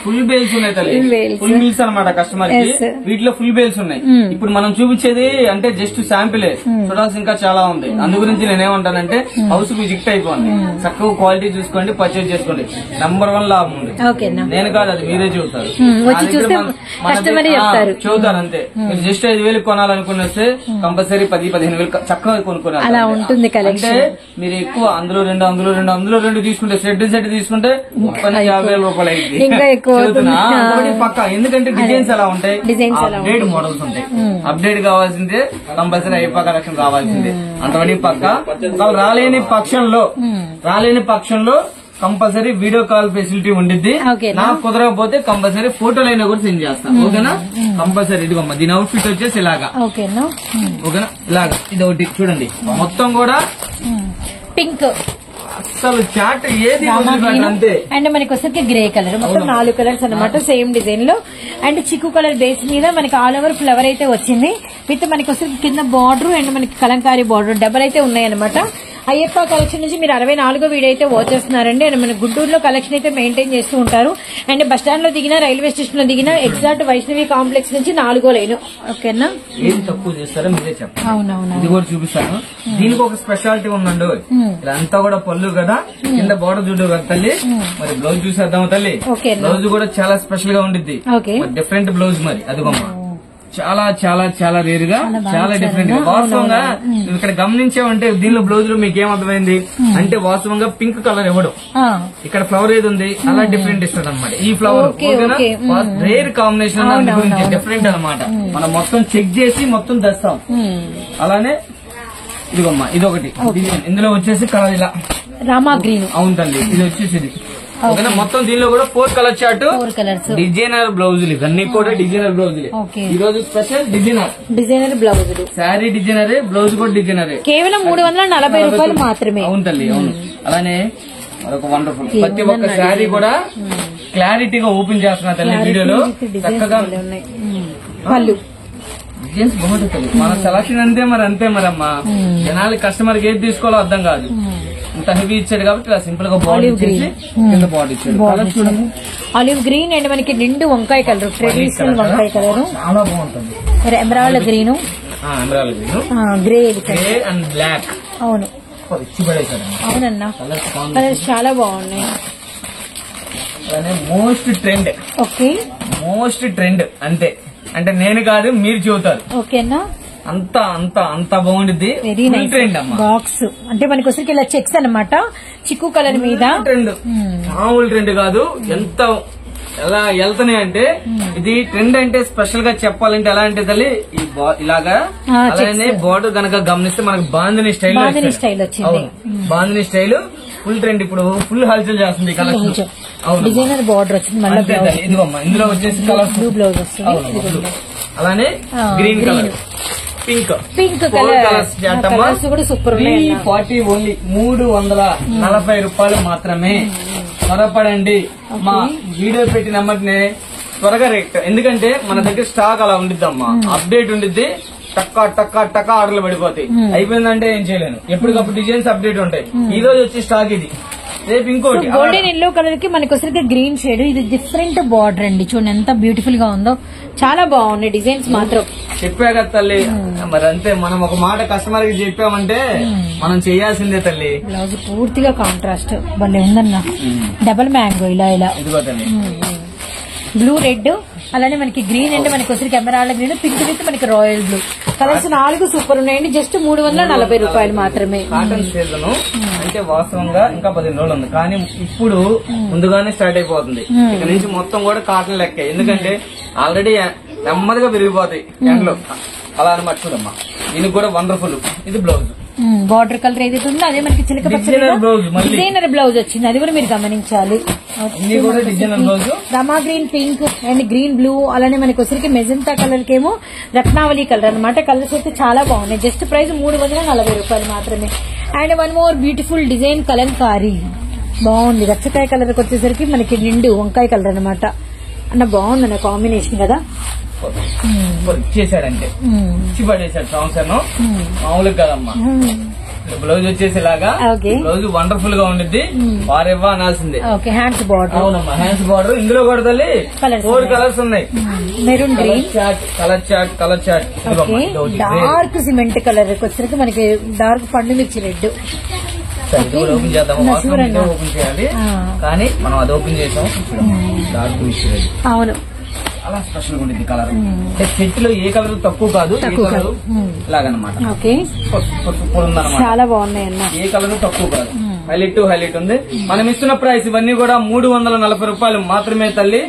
ఫుల్ బేల్స్ ఉన్నాయి తల్లి, ఫుల్ బేల్స్ అనమాట కస్టమర్ కి. వీటిలో ఫుల్ బేల్స్ ఉన్నాయి. ఇప్పుడు మనం చూపించేది అంటే జస్ట్ శాంపిలే, చూడాల్సి ఇంకా చాలా ఉంది. అందు గురించి నేనేమంటానంటే హౌస్ కు విజిట్ అయిపోండి, చక్కగా క్వాలిటీ చూసుకోండి, పర్చేజ్ చేసుకోండి. నంబర్ 1 లాభం ఉంది. నేను కాదు, అది మీరే చెబుతారు, చెబుతారు అంతే. మీరు జస్ట్ 5,000 కొనాలనుకుని వస్తే కంపల్సరీ 10-15,000 చక్కగా కొనుక్కోవాలి. అలా ఉంటుంది అంటే మీరు ఎక్కువ అందులో రెండు తీసుకుంటే సెట్ తీసుకుంటే 50,000 రూపాయలు అయింది పక్క. ఎందుకంటే డిజైన్స్ అలా ఉంటాయి, అప్డేట్ మోడల్స్ ఉంటాయి. అప్డేట్ కావాల్సిందే, కంపల్సరీ అయ్యప్ప కలెక్షన్ కావాల్సిందే. అంతవరకు పక్క. రాలేని పక్షంలో కంపల్సరీ వీడియో కాల్ ఫెసిలిటీ ఉండిద్ది. నాకు కుదరకపోతే కంపల్సరీ ఫోటోలైనా కూడా సెండ్ చేస్తాను, ఓకేనా? కంపల్సరీ. ఇదిగోమ్మా దీని అవుట్ ఫిట్ వచ్చేసి ఇలాగా, ఓకేనా? ఇలాగా ఇది ఒకటి చూడండి, మొత్తం కూడా పింక్. అసలు చాట్ ఏది అంతే. అండ్ మనకి వచ్చేసి గ్రే కలర్, మొత్తం 4 కలర్స్ అనమాట సేమ్ డిజైన్ లో. అండ్ చిక్కు కలర్ బేస్ మీద మనకి ఆల్ ఓవర్ ఫ్లవర్ అయితే వచ్చింది. విత్ మనకి వచ్చేసి కింద బార్డర్ అండ్ మనకి కలంకారీ బార్డర్ డబల్ అయితే ఉన్నాయన్నమాట. అయ్యప్ప కలెక్షన్ నుంచి మీరు 64వ వీడియో అయితే వాచ్ చేస్తున్నారండి. అండ్ మన గుంటూరులో కలెక్షన్ అయితే మెయింటైన్ చేస్తూ ఉంటారు. అండ్ బస్ స్టాండ్ లో దిగినా, రైల్వే స్టేషన్ లో దిగినా ఎగ్జాక్ట్ వైష్ణవి కాంప్లెక్స్ నుంచి 4వ లైన్, ఓకేనా? ఏది తక్కువ చేస్తారో మీరే చెప్పండి. అవునవును, ఇది కూడా చూపిస్తాను. దీనికి ఒక స్పెషాలిటీ ఉందండి. ఇదంతా కూడా పళ్ళు కదా, కింద బోర్డర్ చూడు కదా తల్లి. మరి బ్లౌజ్ చూసేద్దాం తల్లి. బ్లౌజ్ కూడా చాలా స్పెషల్ గా ఉండిద్ది, డిఫరెంట్ బ్లౌజ్. మరి అదిగోమ్మా చాలా చాలా చాలా రేర్ గా, చాలా డిఫరెంట్ గా. వాస్తవంగా నువ్వు ఇక్కడ గమనించావంటే దీనిలో బ్లౌజ్ లో మీకు ఏమర్థమైంది అంటే, వాస్తవంగా పింక్ కలర్ ఇవ్వడం, ఇక్కడ ఫ్లవర్ ఏది ఉంది అలా డిఫరెంట్ ఇస్తాడు అనమాట. ఈ ఫ్లవర్ రేర్ కాంబినేషన్, దాని గురించి డిఫరెంట్ అనమాట. మనం మొత్తం చెక్ చేసి మొత్తం తెస్తాం. అలానే ఇదిగోమ్మా ఇదొకటి డిజైన్. ఇందులో వచ్చేసి కలర్ ఇలా రామా గ్రీన్. అవును తల్లి, ఇది వచ్చేసి ఓకేనా? మొత్తం దీనిలో కూడా 4 కలర్ చార్ట్, డిజైనర్ బ్లౌజులు, ఇవన్నీ కూడా డిజైనర్ బ్లౌజులు. ఈ రోజు స్పెషల్ డిజైనర్ బ్లౌజులు, శారీ డిజైనరే, బ్లౌజ్ కూడా డిజైనరే. కేవలం 340 రూపాయలు మాత్రమే. అవును తల్లి, అవును. అలానే మరొక వండర్ఫుల్, ప్రతి ఒక్క శారీ కూడా క్లారిటీగా ఓపెన్ చేస్తున్నా తల్లి వీడియోలో. చక్కగా పళ్ళు డిజైన్స్ బాగుంటుంది. మన సెలక్షన్ అంతే మరి అమ్మా. జనాలు కస్టమర్ కి ఏది తీసుకోవాలో అర్థం కాదు. ఇంత హెవీ ఇచ్చాడు కాబట్టి ఇలా సింపుల్ గా బాడీ ఇచ్చేసి కింద బాడీ ఇచ్చాడు. కలర్ చూడండి, ఆలివ్ గ్రీన్ అండ్ మనకి నిండు వంకాయ కలర్, ట్రెడిషనల్ వంకాయ కలర్, చాలా బాగుంటుంది. Emerald green, grey and black. అవును, అవునన్నా, కలర్స్ చాలా బాగున్నాయి. అలానే most trend. Okay, most trend అంతే, అంటే నేను కాదు మీరు చెబుతారు. ఓకేనా, అంత అంత అంత బాగుంటుంది. వెరీ నైస్ ట్రెండ్ అమ్మా. బాక్స్ అంటే మనకి వచ్చరికి ఇలా చెక్స్ అన్నమాట, చిక్కు కలర్ మీద ట్రెండ్. మామూలు ట్రెండ్ కాదు. ఎంత ఎలా వెళ్తున్నాయి అంటే ఇది ట్రెండ్ అంటే స్పెషల్ గా చెప్పాలంటే ఎలా అంటే తల్లి ఇలాగా అలానే బోర్డర్ గనక గమనిస్తే మనకు బాందిని స్టైల్ వచ్చింది. బాందిని స్టైల్ ఫుల్ ట్రెండ్, ఇప్పుడు ఫుల్ హల్చల్ చేస్తుంది కలెక్షన్. డిజైనర్ బార్డర్ వచ్చింది. ఇదిగోమ్మా ఇందులో వచ్చేసి కలర్ బ్లూ బ్లౌజ్ వస్తుంది, అలానే గ్రీన్ కలర్, పింక్ కలర్స్ కూడా సూపర్. 340 ఓన్లీ 340 రూపాయలు మాత్రమే. త్వరపడండి, మా వీడియో పెట్టిన వెంటనే త్వరగా రేట్. ఎందుకంటే మన దగ్గర స్టాక్ అలా ఉండిద్దమ్మా, అప్డేట్ ఉండిద్ది. టక్కా టక్కా టక్కా ఆర్డర్లు పడిపోతాయి. అయిపోయిందంటే ఏం చేయలేను, ఎప్పటికప్పుడు డిజైన్స్ అప్డేట్ ఉంటాయి. ఈ రోజు వచ్చి స్టాక్ ఇది, రేపు ఇంకోటి. గోల్డెన్ ఎల్లో కలర్ కి మనకి వచ్చరికి గ్రీన్ షేడ్, ఇది డిఫరెంట్ బార్డర్ అండి. చూడండి ఎంత బ్యూటిఫుల్ గా ఉందో, చాలా బాగున్నాయి డిజైన్స్ మాత్రం. చెప్పా కదా తల్లి, మరి అంతే. మనం ఒక మాట కస్టమర్ కి చెప్పామంటే మనం చేయాల్సిందే తల్లి. బ్లౌజ్ పూర్తిగా కాంట్రాస్ట్ భలే ఉందన్న, డబల్ మ్యాంగో ఇలా ఇలా. ఇదిగో తల్లి బ్లూ రెడ్, అలానే మనకి గ్రీన్ అండ్ మనకి వచ్చరికి ఎమరాల్డ్ గ్రీన్, పింక్ విత్ మనకి రాయల్ బ్లూ కలర్స్ 4 సూపర్ ఉన్నాయండి. జస్ట్ 340 రూపాయలు మాత్రమే. కాటన్ సీజన్ అంటే వాస్తవంగా ఇంకా 15 రోజులు ఉంది, కానీ ఇప్పుడు ముందుగానే స్టార్ట్ అయిపోతుంది. ఇక్కడ నుంచి మొత్తం కూడా కాటన్ లెక్క. ఎందుకంటే ఆల్రెడీ నెమ్మదిగా పెరిగిపోతాయి ఎండలు, అలా అనమాట. చూడమ్మా దీనికి కూడా వండర్ఫుల్. ఇది బ్లౌజ్ బార్డర్ కలర్ ఏదైతే ఉందో అదే మనకి చిలక డిజైనర్ బ్లౌజ్ వచ్చింది, అది కూడా మీరు గమనించాలి. Rama green, pink and green blue, అలానే మనకి వచ్చరికి మెజంతా కలర్ కేమో రత్నావళి కలర్ అనమాట. కలర్స్ అయితే చాలా బాగున్నాయి. జస్ట్ ప్రైస్ 340 రూపాయలు మాత్రమే. And one more beautiful design Kalamkari బాగుంది. రచ్చకాయ కలర్ వచ్చేసరికి మనకి నిండు వంకాయ కలర్ అనమాట. అన్న బాగుంది అన్న కాంబినేషన్ కదా. చేశాడంటే ఇచ్చి పడేశాడు సంవత్సరం, మామూలుగా కదమ్మా. బ్లౌజ్ వచ్చేసేలాగా బ్లౌజ్ వండర్ఫుల్ గా ఉండిద్ది. వారెవ్వ అనాల్సిందే. Hands border. అవునమ్మా హ్యాండ్స్ బార్డర్. ఇందులో కూడా తల్లి 4 కలర్స్ ఉన్నాయి. Maroon green, colour chart, dark cement colour వచ్చరికి మనకి డార్క్ పండు మిర్చి రెడ్. ఓపెన్ చేద్దాం, ఓపెన్ చేయాలి కానీ మనం అది ఓపెన్ చేసాం. డార్క్ మిర్చి రెడ్ అవును, చాలా స్పెషల్ గా ఉండేది కలర్. సెట్ లో ఏ కలర్ తక్కువ కాదు, ఇలాగనమాట. చాలా బాగున్నాయి అన్న, ఏ కలర్ తక్కువ కాదు. హైలైట్ ఉంది. మనం ఇస్తున్న ప్రైస్ ఇవన్నీ కూడా 340 రూపాయలు మాత్రమే తల్లి.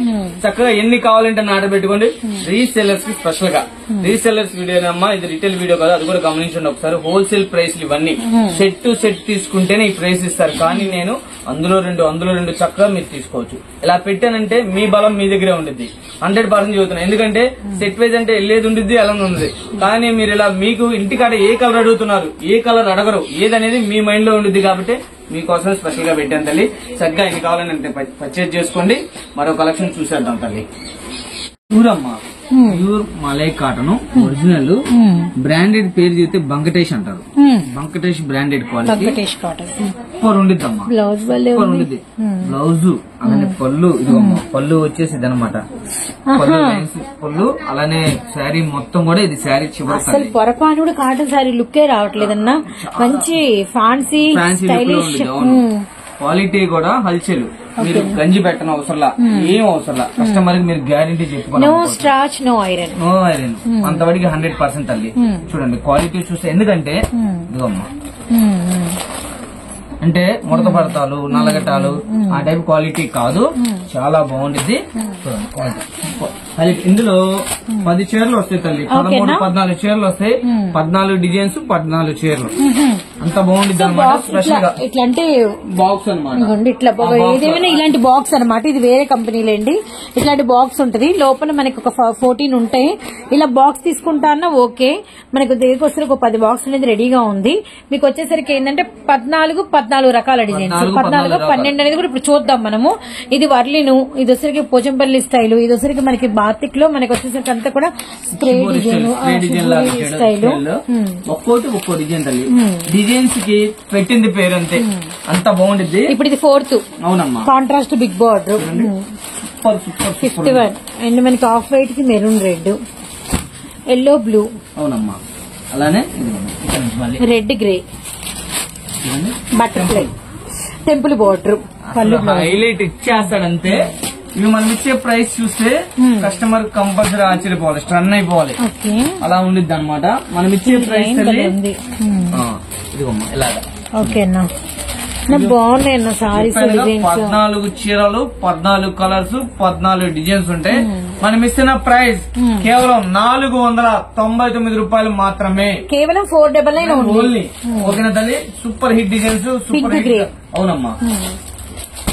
చక్కగా ఎన్ని కావాలంటే ఆర్డర్ పెట్టుకోండి. రీసెల్లర్స్ కి స్పెషల్ గా, రీసెల్లర్స్ వీడియోనమ్మా, ఇది రిటైల్ వీడియో కాదు, అది కూడా గమనించండి ఒకసారి. హోల్సేల్ ప్రైస్ ఇవన్నీ సెట్ టు సెట్ తీసుకుంటేనే ఈ ప్రైస్ ఇస్తారు. కానీ నేను అందులో రెండు చక్కగా మీరు తీసుకోవచ్చు. ఇలా పెట్టానంటే మీ బలం మీ దగ్గరే ఉండిద్ది. 100% చెబుతున్నాను. ఎందుకంటే సెట్ వైజ్ అంటే వెళ్ళేది ఉండిద్ది, అలా ఉంది. కానీ మీరు ఇలా మీకు ఇంటికాడ ఏ కలర్ అడుగుతున్నారు, ఏ కలర్ అడగరు, ఏదనేది మీ మైండ్ లో ఉండిద్ది. కాబట్టి మీకోసం స్పెషల్ గా పెట్టాను తల్లి. చక్కగా ఎన్ని కావాలంటే పర్చేజ్ చేసుకోండి. మరో కలెక్షన్ చూసేద్దాం తల్లి. చూడమ్మా, pure malai cotton original branded పేరు చెప్తే బంకటేష్ అంటారు. బంకటేష్ బ్రాండెడ్ క్వాలిటీ సూపర్ ఉండిద్దమ్మా. సూపర్ ఉండిద్ది. బ్లౌజ్ అలానే పళ్ళు, ఇదిగోమ్మా పళ్ళు వచ్చేసి అనమాట. పళ్ళు అలానే శారీ మొత్తం కూడా ఇది శారీ చివరి పొరపాటు కూడా కాటన్ శారీ లుక్కే రావట్లేదన్నా. మంచి ఫ్యాన్సీ క్వాలిటీ కూడా హల్చల్. మీరు గంజి పెట్టిన అవసరంలా, ఏం అవసరంలా. కస్టమర్ కి మీరు గ్యారంటీ చెప్పుకోవాలి. No starch, no iron. అంతవరకు 100% తల్లి. చూడండి క్వాలిటీ చూస్తే, ఎందుకంటే ఇదిగోమ్మా అంటే ముడత పడతాలు, నల్లగట్టాలు ఆ టైప్ క్వాలిటీ కాదు, చాలా బాగుండిద్ది. ఇందులో 10 చీరలు వస్తాయి తల్లి. 13-14 చీరలు వస్తాయి. 14 డిజైన్స్, 14 చీరలు. అంత బాగుండిద్ది అనమాట. స్పెషల్ గా ఇట్లాంటి బాక్స్ అనమాట. ఇట్లా ఏదేమైనా ఇలాంటి బాక్స్ అనమాట. ఇది వేరే కంపెనీలేండి. ఇట్లాంటి బాక్స్ ఉంటది. లోపల మనకి ఒక 14 ఉంటాయి. ఇలా బాక్స్ తీసుకుంటా అన్న ఓకే. మనకు దగ్గరికి వస్తే ఒక 10 బాక్స్ అనేది రెడీగా ఉంది. మీకు వచ్చేసరికి ఏంటంటే 14 రకాల డిజైన్స్, 14, 12 అనేది కూడా ఇప్పుడు చూద్దాం మనము. ఇది వర్లిను, ఇది వచ్చరికి పోచంపల్లి స్టైల్, ఇది వచ్చరికి మనకి బాతిక్ లో మనకి వచ్చేసరికి అంతా కూడా స్ప్రే డిజైన్ స్టైల్. ఒక్కో డిజైన్ తల్లి. డిజైన్స్ కి పెట్టింది పేరు అంతే, అంత బాగుంటుంది. ఇప్పుడు ఇది 4th. అవునమ్మా. కాంట్రాస్ట్ బిగ్ బార్డర్ 51 అండ్ మనకి ఆఫ్ వైట్ కి మెరూన్ రెడ్, ఎల్లో బ్లూ. అవునమ్మా. అలానే red grey, butterfly, temple border. Highlight ఇచ్చేస్తాడంతే. ఇవి మనం ఇచ్చే ప్రైస్ చూస్తే కస్టమర్ కంపల్సరీ ఆశ్చర్యపోవాలి, స్టన్ అయిపోవాలి, అలా ఉండిద్ది అనమాట. మనం ఇచ్చే ప్రైస్ ఇదిగోమ్మా ఇలాగా. ఓకేనా, బాగున్నాయి అన్న సారీస్. 14 చీరలు, 14 కలర్స్, 14 డిజైన్స్ ఉంటాయి. మనం ఇస్తున్న ప్రైస్ కేవలం 499 రూపాయలు మాత్రమే, కేవలం 499 ఓన్లీ. ఓకేనా తల్లి, super hit designs, super hit. అవునమ్మా,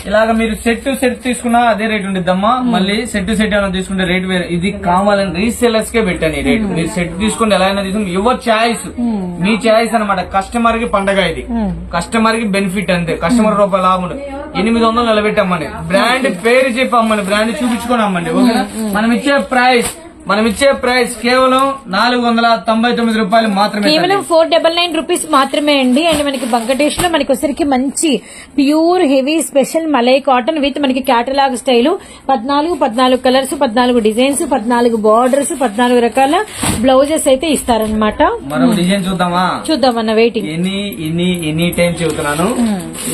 ఇలాగా మీరు సెట్ తీసుకున్నా అదే రేట్ ఉండిద్దమ్మా. మళ్ళీ సెట్ ఏమైనా తీసుకుంటే రేట్ వేరే. ఇది కావాలని రీసేలర్స్ కే పెట్టాను ఈ రేట్. మీరు సెట్ తీసుకుంటే ఎలా అయినా తీసుకుంటే యువర్ చాయిస్, మీ చాయిస్ అనమాట. కస్టమర్ కి పండగ ఇది, కస్టమర్ కి బెనిఫిట్ అంతే. కస్టమర్ రూపాయలు లాభం 800 నిలబెట్టమ్మని, బ్రాండ్ పేరు చెప్పి అమ్మండి, బ్రాండ్ చూపించుకొని అమ్మండి. ఓకేనా, మనం ఇచ్చే ప్రైస్ కేవలం 499 రూపాయలు మాత్రమే, కేవలం 499 రూపీస్ మాత్రమే అండి. అండ్ మనకి బంకటేష్ లో మనకి వచ్చరికి మంచి pure heavy special malai cotton with మనకి catalogue style 14 colours, 14 designs, 14 borders, 14 రకాల బ్లౌజెస్ అయితే ఇస్తారనమాట. మరో డిజైన్ చూద్దామన్న వెయిటింగ్. ఎనీ టైం చెబుతున్నాను,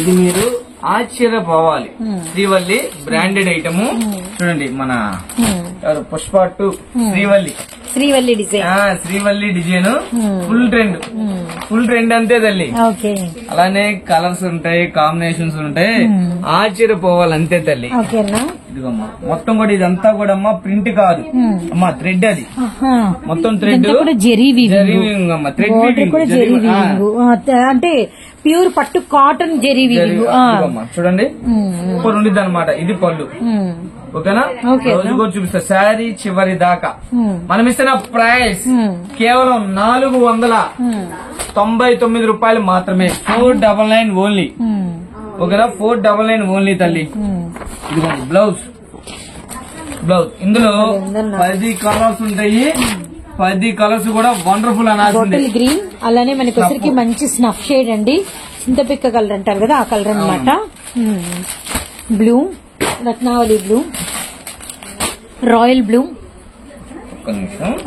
ఇది మీరు ఆశ్చర్యపోవాలి. శ్రీవల్లి బ్రాండెడ్ ఐటమ్ చూడండి. మన Pushpa 2 Srivalli design full trend అంతే తల్లి. అలానే కలర్స్ ఉంటాయి, కాంబినేషన్స్ ఉంటాయి, ఆశ్చర్యపోవాలి అంతే తల్లి. ఇదిగమ్మా మొత్తం కూడా ఇదంతా కూడా అమ్మా ప్రింట్ కాదు అమ్మా, థ్రెడ్. అది మొత్తం థ్రెడ్, అమ్మా థ్రెడ్ అంటే ప్యూర్ పట్టు కాటన్ జెరీ వీవింగ్. చూడండి సూపర్ ఉండిద్ది అనమాట. ఇది పళ్ళు. ఓకేనా, రోజు కూడా చూపిస్తా శారీ చివరి దాకా. మనం ఇస్తున్న ప్రైస్ కేవలం 499 రూపాయలు మాత్రమే, 499 ఓన్లీ. ఓకేనా, 499 ఓన్లీ తల్లి. ఇదిగోండి బ్లౌజ్. ఇందులో 10 కలర్స్ ఉంటాయి, 10 కలర్స్ కూడా వండర్ఫుల్ అనాల్సిందే. గ్రీన్, అలానే మనకి వచ్చరికి మంచి స్నఫ్ షేడ్ అండి, చింతపిక్క కలర్ అంటారు కదా ఆ కలర్ అనమాట. Blue, Ratnavali blue, royal blue.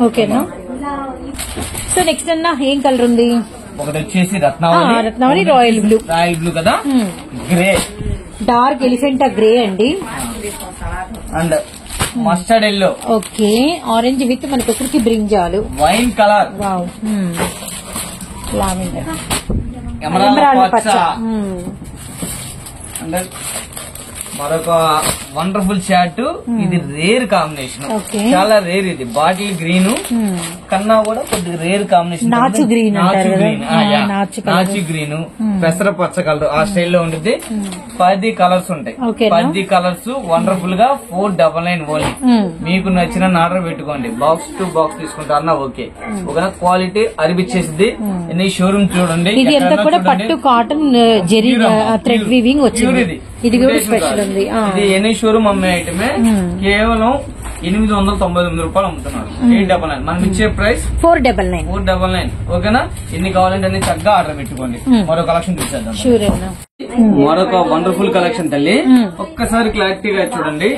ఓకేనా, సో నెక్స్ట్ అన్న ఏం కలర్ ఉంది? ఒకటి వచ్చేసి రత్నావళి రాయల్ బ్లూ కదా, గ్రే, డార్క్ ఎలిఫెంటా గ్రే అండి, and mustard yellow. Okay, orange with మనకి వచ్చరికి brinjal, wine colour, lavender, emerald పచ్చ. మరొక వండర్ఫుల్ షార్ట్. ఇది రేర్ కాంబినేషన్, చాలా రేర్. ఇది బాటిల్ గ్రీన్ కన్నా కూడా కొద్దిగా రేర్ కాంబినేషన్. నాచు గ్రీన్, నాచు గ్రీన్, పెసర పచ్చ కలర్ ఆ స్టైల్లో ఉంటుంది. 10 కలర్స్ ఉంటాయి, 10 కలర్స్ వండర్ఫుల్ గా 499 ఓన్లీ. మీకు నచ్చిన ఆర్డర్ పెట్టుకోండి, బాక్స్ టు బాక్స్ తీసుకుంటారన్నా ఓకే. ఓకేనా, క్వాలిటీ అరిపిచ్చేసింది. ఎన్ని షోరూమ్ చూడండి, ఇది అంతా కూడా పట్టు కాటన్ జెరీ థ్రెడ్ వీవింగ్ వచ్చింది. ఇది కూడా స్పెషల్ ఉంది. ఇది ఎనీ షోరూమ్ అమ్మే ఐటమే, కేవలం 899 రూపాయలు అమ్ముతున్నారు. 899. మనం ఇచ్చే ప్రైస్ 499. ఓకేనా, ఎన్ని కావాలంటే అన్ని చక్కగా ఆర్డర్ పెట్టుకోండి. మరో కలెక్షన్ చూసేద్దాం. మరొక వండర్ఫుల్ కలెక్షన్ తల్లి, ఒక్కసారి క్లారిటీగా చూడండి.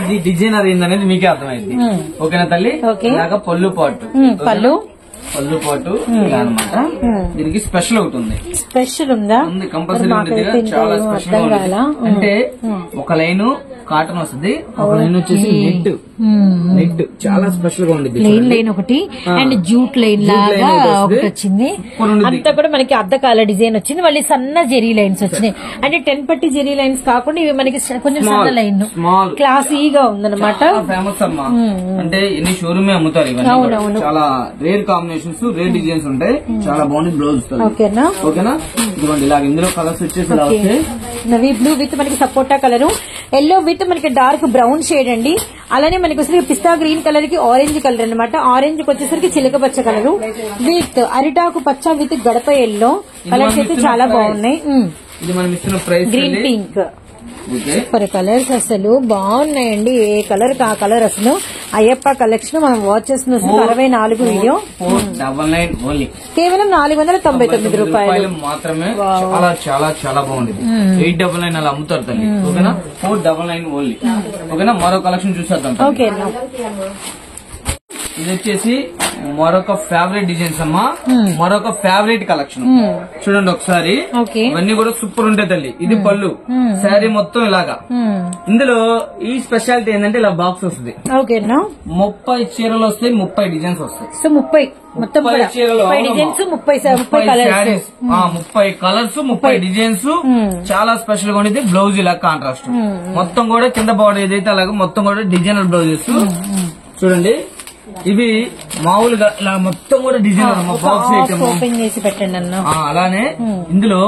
ఇది డిజైనర్ ఏందనేది మీకే అర్థమైంది. ఓకేనా తల్లి, ఇలాగా పళ్ళు పాటు ఇలా అనమాట. దీనికి స్పెషల్ ఒకటి ఉంది. స్పెషల్ ఉందా? కంపల్సరీ ఉంటుంది, చాలా స్పెషల్ గా. అంటే ఒక లైన్ కాటన్ వస్తుంది, ఒక లైన్ వచ్చేసి నెట్ చాలా స్పెషల్ గా ఉంది. లైన్ ఒకటి అండ్ జూట్ లైన్ లాగా ఒకటి వచ్చింది. అంతా కూడా మనకి అద్దకాల డిజైన్ వచ్చింది. మళ్ళీ సన్న జెరీ లైన్స్ వచ్చినాయి. అంటే 10 పట్టి జెరీ లైన్స్ కాకుండా ఇవి మనకి కొంచెం సన్న లైన్, క్లాసీగా ఉందన్నమాట. ఫేమస్ అమ్మా, అంటే ఎన్ని షోరూమే అమ్ముతారు ఇవన్నీ. చాలా రేర్ కాంబినేషన్స్, రేర్ డిజైన్స్ ఉంటాయి. చాలా బాగుంది బ్లౌజ్. ఓకేనా, ఇదిగోండి ఇలా ఇందులో కలర్స్ వచ్చేసి నవీ బ్లూ విత్ మనకి సపోటా కలర్, ఎల్లో విత్ మనకి డార్క్ బ్రౌన్ షేడ్ అండి. అలానే మనకి వచ్చేసరికి పిస్తా గ్రీన్ కలర్ కి ఆరెంజ్ కలర్ అనమాట. ఆరెంజ్ కి వచ్చేసరికి చిలక పచ్చ కలర్ విత్ అరిటాకు పచ్చ విత్ గడప ఎల్లో కలర్స్ అయితే చాలా బాగున్నాయి. గ్రీన్ పింక్ సూపర్ కలర్స్ అసలు బాగున్నాయండి. ఏ కలర్ ఆ కలర్ అసలు. అయ్యప్ప కలెక్షన్ మనం వాచ్ చేస్తున్న 64 వీడియో, కేవలం 499 రూపాయలు మాత్రమే. చాలా చాలా చాలా బాగుంది. 899 అలా అమ్ముతారు తల్లి. ఓకేనా, 499 ఓన్లీ. ఓకేనా, మరో కలెక్షన్ చూసేద్దాం. ఓకేనా, ఇది వచ్చేసి మరొక ఫేవరెట్ డిజైన్స్ అమ్మా, మరొక ఫేవరెట్ కలెక్షన్. చూడండి ఒకసారి, ఇవన్నీ కూడా సూపర్ ఉంటాయి తల్లి. ఇది పళ్ళు, శారీ మొత్తం ఇలాగా. ఇందులో ఈ స్పెషాలిటీ ఏంటంటే ఇలా బాక్స్ వస్తుంది. 30 చీరలు వస్తాయి, 30 డిజైన్స్ వస్తాయి. సో 30 చీరలు, 30 కలర్స్, 30 డిజైన్స్. చాలా స్పెషల్ గా ఉండేది. బ్లౌజ్ ఇలా కాంట్రాస్ట్ మొత్తం కూడా కింద బార్డర్ ఏదైతే అలాగే మొత్తం కూడా డిజైనర్ బ్లౌజెస్. చూడండి ఇవి మామూలుగా ఇలా మొత్తం కూడా డిజైనర్ బాక్స్ ఐటమ్. అలానే ఇందులో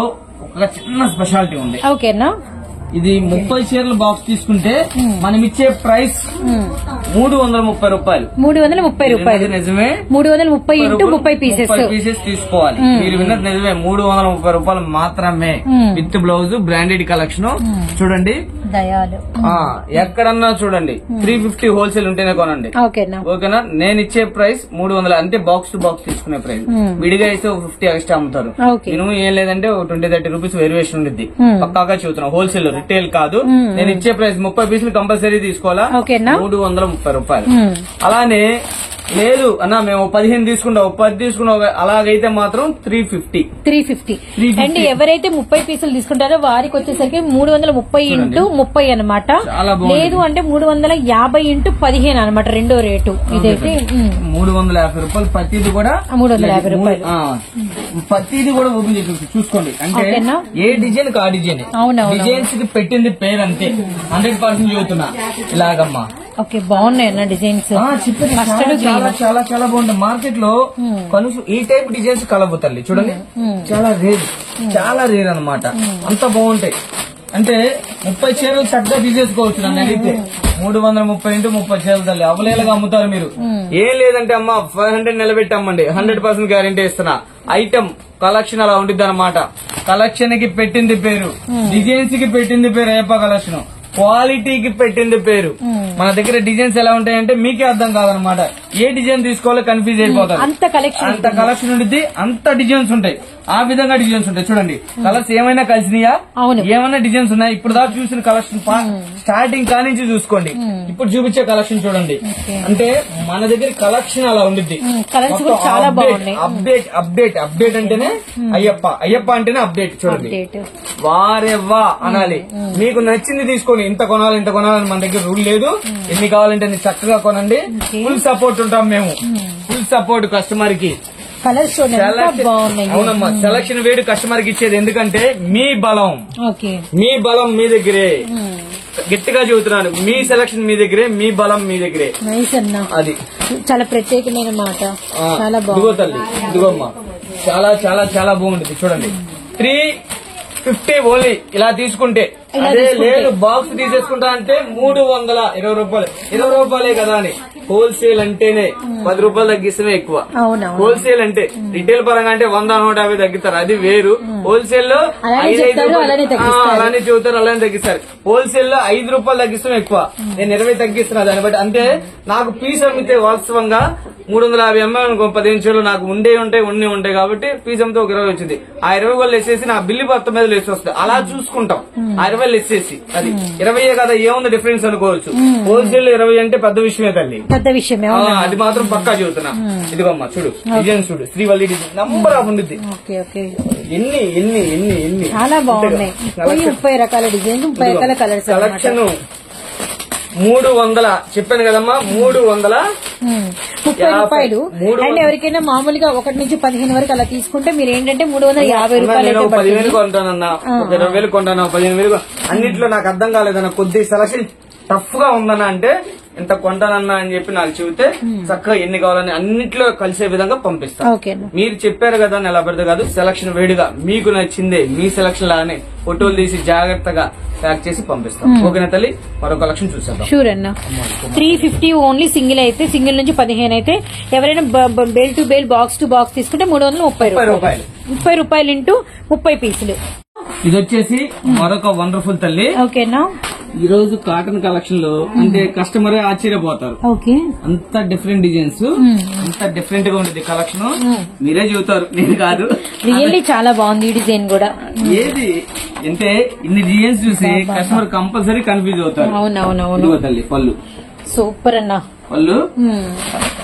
ఒక చిన్న స్పెషాలిటీ ఉంది. ఓకేనా, ఇది 30 చీరల బాక్స్ తీసుకుంటే మనం ఇచ్చే ప్రైస్ 330 రూపాయలు. 330 రూపాయలు నిజమే. 330 ఇంటూ 30 పీసెస్ తీసుకోవాలి. మీరు విన్నది నిజమే, 330 రూపాయలు మాత్రమే విత్ బ్లౌజ్, బ్రాండెడ్ కలెక్షన్. చూడండి ఎక్కడన్నా చూడండి 350 హోల్సేల్ ఉంటేనే కొనండి. ఓకేనా, నేను ఇచ్చే ప్రైస్ 300 అంటే బాక్స్ టు బాక్స్ తీసుకునే ప్రైస్. విడిగా అయితే 50 ఎక్స్ట్రా అమ్ముతారు. మినిమం ఏం లేదంటే 20-30 రూపీస్ వేరియేషన్ ఉంటుంది. పక్కాగా చూస్తున్నాం, హోల్సేల్ రిటైల్ కాదు. నేను ఇచ్చే ప్రైస్ 30 పీసులు కంపల్సరీ తీసుకోవాలా, 330 రూపాయలు. అలానే లేదు అన్నా మేము 15 తీసుకుంటాం, 10 తీసుకున్నాం, అలాగైతే మాత్రం 350. అండ్ ఎవరైతే 30 పీసులు తీసుకుంటారో వారికి వచ్చేసరికి 330 ఇంటూ 30 అనమాట. లేదు అంటే 350 ఇంటూ 15 అనమాట రెండో రేటు. ఇదైతే 350 రూపాయలు. ప్రతిది కూడా 350 రూపాయలు. ప్రతిది కూడా ఓపెన్ చేసి చూసుకోండి. అంటే ఏ డిజైన్ కా డిజైన్, డిజైన్స్ కి పెట్టింది పేరు అంతే. 100% చెబుతున్నా ఇలాగమ్మా. ఓకే, బాగున్నాయి అన్న డిజైన్స్. చాలా చాలా బాగుంటాయి. మార్కెట్ లో కనీసం ఈ టైప్ డిజైన్స్ కలబోతాయి. చూడండి చాలా రేర్ అనమాట. అంత బాగుంటాయి. అంటే 30 చీరలు చక్కగా తీసేసుకోవచ్చు. నన్ను అడిగితే 330 ఇంటూ 30 చీరలు తల్లి అవలేలుగా అమ్ముతారు మీరు. ఏం లేదంటే అమ్మా 500 నిలబెట్టి అమ్మండి, 100% గ్యారంటీ ఇస్తున్నా. ఐటమ్ కలెక్షన్ అలా ఉంటుంది అనమాట. కలెక్షన్ కి పెట్టింది పేరు, డిజైన్స్ కి పెట్టింది పేరు అయ్యప్ప కలెక్షన్, క్వాలిటీకి పెట్టింది పేరు. మన దగ్గర డిజైన్స్ ఎలా ఉంటాయంటే మీకే అర్థం కాదనమాట. ఏ డిజైన్ తీసుకోవాలో కన్ఫ్యూజ్ అయిపోతారు. అంత కలెక్షన్ ఉంటుంది, అంత డిజైన్స్ ఉంటాయి. ఆ విధంగా డిజైన్స్ ఉంటాయి. చూడండి కలర్స్ ఏమైనా కలిసినాయా, ఏమైనా డిజైన్స్ ఉన్నాయి. ఇప్పుడు దాకా చూసిన కలెక్షన్ స్టార్టింగ్ కానించి చూసుకోండి. ఇప్పుడు చూపించే కలెక్షన్ చూడండి. అంటే మన దగ్గర కలెక్షన్ అలా ఉండిద్ది. అప్డేట్ అంటేనే అయ్యప్ప అంటేనే అప్డేట్. చూడండి వారెవ్వా అనాలి. మీకు నచ్చింది తీసుకోండి. ఇంత కొనాలని మన దగ్గర రూల్ లేదు. ఎన్ని కావాలంటే చక్కగా కొనండి. ఫుల్ సపోర్ట్ ఉంటాం మేము, ఫుల్ సపోర్ట్ కస్టమర్ కి. అవునమ్మా, సెలక్షన్ వేడు కస్టమర్ కి ఇచ్చేది. ఎందుకంటే మీ బలం మీ దగ్గరే. గట్టిగా చెబుతున్నాను, మీ సెలక్షన్ మీ దగ్గరే, మీ బలం మీ దగ్గరే. అది చాలా ప్రత్యేకమైన మాట. ఇదిగో తల్లి, ఇదిగోమ్మా, చాలా చాలా చాలా బాగుంటుంది. చూడండి 350 ఓన్లీ ఇలా తీసుకుంటే. అదే లేదు బాక్స్ తీసేసుకుంటా అంటే 320 రూపాయలు. 20 రూపాయలే కదా అని. హోల్సేల్ అంటేనే 10 రూపాయలు తగ్గిస్తేనే ఎక్కువ. హోల్సేల్ అంటే రిటైల్ పరంగా అంటే 100-150 తగ్గిస్తారు, అది వేరు. హోల్సేల్ లో 5 అలానే చెబుతారు, అలానే తగ్గిస్తారు. హోల్సేల్ లో 5 రూపాయలు తగ్గిస్తాం ఎక్కువ. నేను 20 తగ్గిస్తున్నా దాన్ని బట్టి. అంటే నాకు పీస్ అమ్మితే వాస్తవంగా 350 అనుకో 15 చీరలు నాకు ఉండి ఉంటాయి కాబట్టి పీస్ అమ్మితే ఒక 20 వచ్చింది. ఆ 20 వాళ్ళు వేసేసి నా బిల్లు మొత్తం మీద లేసి వస్తుంది. అలా చూసుకుంటాం. ఆ 20 వేసేసి అది 20 కదా, ఏముంది డిఫరెన్స్ అనుకోవచ్చు. హోల్సేల్ 20 అంటే పెద్ద విషయమే తల్లి, పెద్ద విషయమే. అది మాత్రం పక్కా చెబుతున్నా. ఇదిగోమ్మా చూడు డిజైన్, చూడు శ్రీవల్లి డిజైన్ నంబర్ ఆఫ్ ఉండిద్ది. ఎన్ని చాలా బాగున్నాయి. 30 రకాల డిజైన్, 30 రకాల కలర్స్. కలెక్షన్ 300 చెప్పాను కదమ్మా, 330 రూపాయలు. అండ్ ఎవరికైనా మామూలుగా 1 నుంచి 15 వరకు అలా తీసుకుంటే మీరు ఏంటంటే 350 రూపాయలు. 10,000 కొంటానన్నా, 20,000 కొంటాను, 15,000. అన్నిట్లో నాకు అర్థం కాలేదన్న, కొద్ది సెలక్షన్ టఫ్ గా ఉందన్నా అంటే ఇంత కొంటానన్నా అని చెప్పి నాకు చెబితే చక్కగా ఎన్ని కావాలని అన్నిట్లో కలిసే విధంగా పంపిస్తాను. మీరు చెప్పారు కదా అని ఎలా పెడతా కాదు, సెలక్షన్ వేడిగా మీకు నచ్చిందే మీ సెలక్షన్ లాగానే ఫోటోలు తీసి జాగ్రత్తగా ప్యాక్ చేసి పంపిస్తాం. ఓకేనా తల్లి, మరో కలెక్షన్ చూసాం. షూర్ అన్న. 350 ఓన్లీ సింగిల్ అయితే, సింగిల్ నుంచి 15 అయితే ఎవరైనా bale to bale box to box తీసుకుంటే 330 రూపాయలు. 30 రూపాయలు ఇంటూ 30 పీసులు. ఇది వచ్చేసి మరొక వండర్ఫుల్ తల్లి. ఓకేనా, ఈ రోజు కాటన్ కలెక్షన్ లో అంటే కస్టమరే ఆశ్చర్యపోతారు. అంత డిఫరెంట్ డిజైన్స్, అంత డిఫరెంట్ గా ఉండేది కలెక్షన్. మీరే చెబుతారు, నేను కాదు. రియల్లీ చాలా బాగుంది ఈ డిజైన్ కూడా. ఏది అంటే ఇన్ని డిజైన్స్ చూసి కస్టమర్ కంపల్సరీ కన్ఫ్యూజ్ అవుతారు. అవునవునవును తల్లి పళ్ళు సూపర్ అన్న. పళ్ళు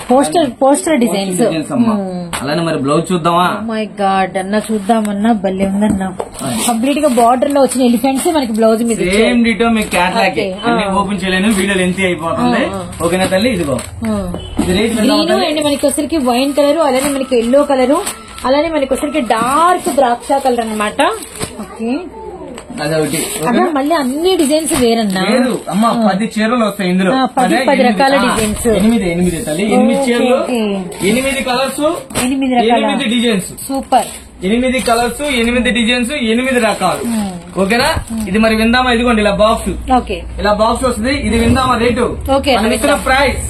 పోస్టర్ డిజైన్స్ అమ్మా. అలానే మరి బ్లౌజ్ చూద్దామా? మై గాడ్ అన్న చూద్దామన్నా భలే ఉందన్నా. కంప్లీట్ గా బార్డర్ లో వచ్చిన ఎలిఫెంట్స్ మనకి బ్లౌజ్ మీద సేమ్ డీటో మీకు క్యాట్లాగ్ అన్ని ఓపెన్ చేయలేను, వీడియో లెంత్ అయిపోతుంది. ఓకేనా తల్లి? ఇదిగో అండ్ మనకి వచ్చరికి వైన్ కలర్, అలానే మనకి ఎల్లో కలర్, అలానే మనకి వచ్చరికి డార్క్ ద్రాక్ష కలర్ అన్నమాట. ఓకే అదొకటి. మళ్ళీ అన్ని డిజైన్స్ వేరన్నా అమ్మా. 10 చీరలు వస్తాయి ఇందులో, 10 రకాల డిజైన్స్. 8 తల్లి, 8 చీరలు, 8 colours, 8 designs. Super. 8 colours, 8 designs, 8 రకాలు. ఓకేనా? ఇది మరి విందామా? ఇదిగోండి ఇలా బాక్స్, ఇలా బాక్స్ వస్తుంది. ఇది విందామా? రేటు మనం ఇచ్చిన ప్రైస్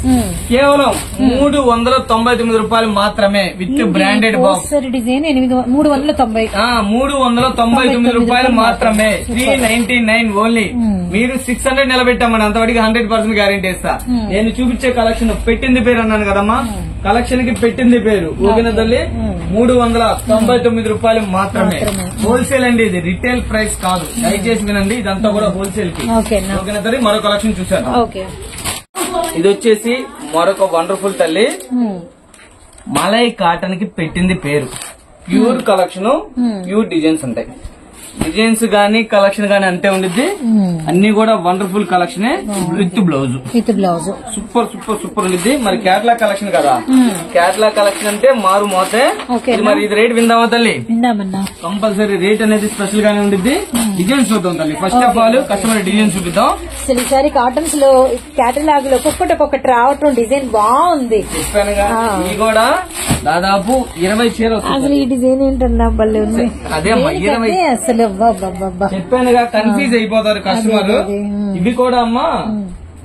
కేవలం 399 రూపాయలు మాత్రమే విత్ బ్రాండెడ్ బాక్స్. డిజైన్ 399 రూపాయలు మాత్రమే. 399 ఓన్లీ. మీరు 600 నిలబెట్టామని అంతవరకు 100% గ్యారెంటీ ఇస్తా. నేను చూపించే కలెక్షన్ పెట్టింది పేరు అన్నాను కదమ్మా, కలెక్షన్ కి పెట్టింది పేరు. ఓకేనా తల్లి? 399 రూపాయలు మాత్రమే. హోల్సేల్ అండి, ఇది రిటైల్ ప్రైస్ కాదు. దయచేసి వినండి, ఇదంతా కూడా హోల్సేల్ కి. ఓకేనా తల్లి? మరో కలెక్షన్ చూసాను. ఇది వచ్చేసి మరొక వండర్ఫుల్ తల్లి, మలై కాటన్ కి పెట్టింది పేరు. ప్యూర్ కలెక్షన్, ప్యూర్ డిజైన్స్ ఉంటాయి. డిజైన్స్ గానీ కలెక్షన్ గానీ అంతే ఉండిద్ది. అన్ని కూడా wonderful collection with blouse. Super super super ఉండిద్ది. మరి కేటలాగ్ కలెక్షన్ కదా, కేటలాగ్ కలెక్షన్ అంటే మారు మోతే. మరి ఇది రేట్ విందామా తల్లి? కంపల్సరీ రేట్ అనేది స్పెషల్ గానే ఉండిద్ది. డిజైన్స్ చూద్దాం తల్లి. First of all customer designs చూపిద్దాం. ఈసారి కాటన్స్ లో కేటలాగ్ లో ఒక్కొక్కటి రావటం డిజైన్ బాగుంది. చెప్పానుగా, ఇది కూడా దాదాపు 20 చీరలు. అసలు ఈ డిజైన్ ఏంటన్నా భలే ఉంది. అదే 20 అసలు చెప్పానుగా, కన్ఫ్యూజ్ అయిపోతారు కస్టమర్. ఇవి కూడా అమ్మా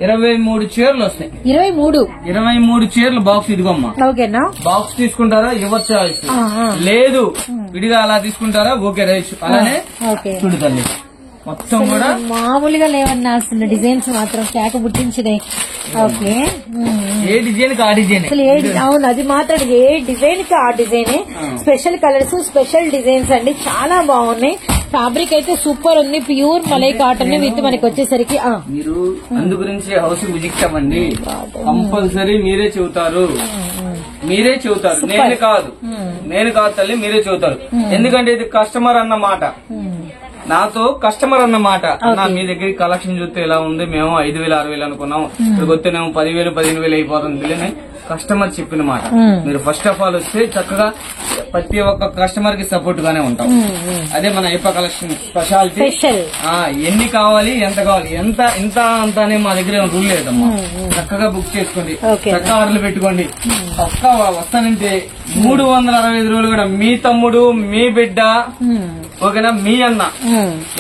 23 చీరలు వస్తాయి. 23 చీరలు బాక్స్. ఇదిగోమ్మా. ఓకేనా? బాక్స్ తీసుకుంటారా? ఇవ్వచ్చు. లేదు విడిగా అలా తీసుకుంటారా? Okay right. అలానే చూడదండి, మొత్తం కూడా మామూలుగా లేవన్నా అసలు డిజైన్స్ మాత్రం కేక పుట్టించినాయి. ఓకే, ఏ డిజైన్ కి ఆ డిజైన్. అవును, అది మాత్రం ఏ డిజైన్ కి ఆ design. Special colours, special designs అండి, చాలా బాగున్నాయి. ఫ్యాబ్రిక్ అయితే సూపర్ ఉంది. ప్యూర్ మలై కాటన్ విత్ మనకి వచ్చేసరికి మీరు అందు గురించి హౌస్ విజిట్ అవ్వండి. కంపల్సరీ మీరే చెబుతారు, నేను కాదు తల్లి, మీరే చెబుతారు. ఎందుకంటే ఇది కస్టమర్ అన్న మాట, నాతో కస్టమర్ అన్నమాట. అన్న మీ దగ్గర కలెక్షన్ చూస్తే ఎలా ఉంది, మేము 5,000 6,000 అనుకున్నాం, ఇక్కడికి వస్తేనేమో 10,000 15,000 అయిపోతుంది. తెలియని కస్టమర్ చెప్పిన మాట. మీరు ఫస్ట్ ఆఫ్ ఆల్ వస్తే చక్కగా ప్రతి ఒక్క కస్టమర్ కి సపోర్ట్ గానే ఉంటాం. అదే మన ఐపా కలెక్షన్ స్పెషాలిటీ. ఎన్ని కావాలి, ఎంత కావాలి, ఇంత అంత అనే మా దగ్గర రూల్ లేదమ్మా. చక్కగా బుక్ చేసుకోండి, చక్కగా ఆర్డర్లు పెట్టుకోండి. పక్కా వస్తానంటే 365 రోజులు కూడా మీ తమ్ముడు, మీ బిడ్డ, ఓకేనా, మీ అన్న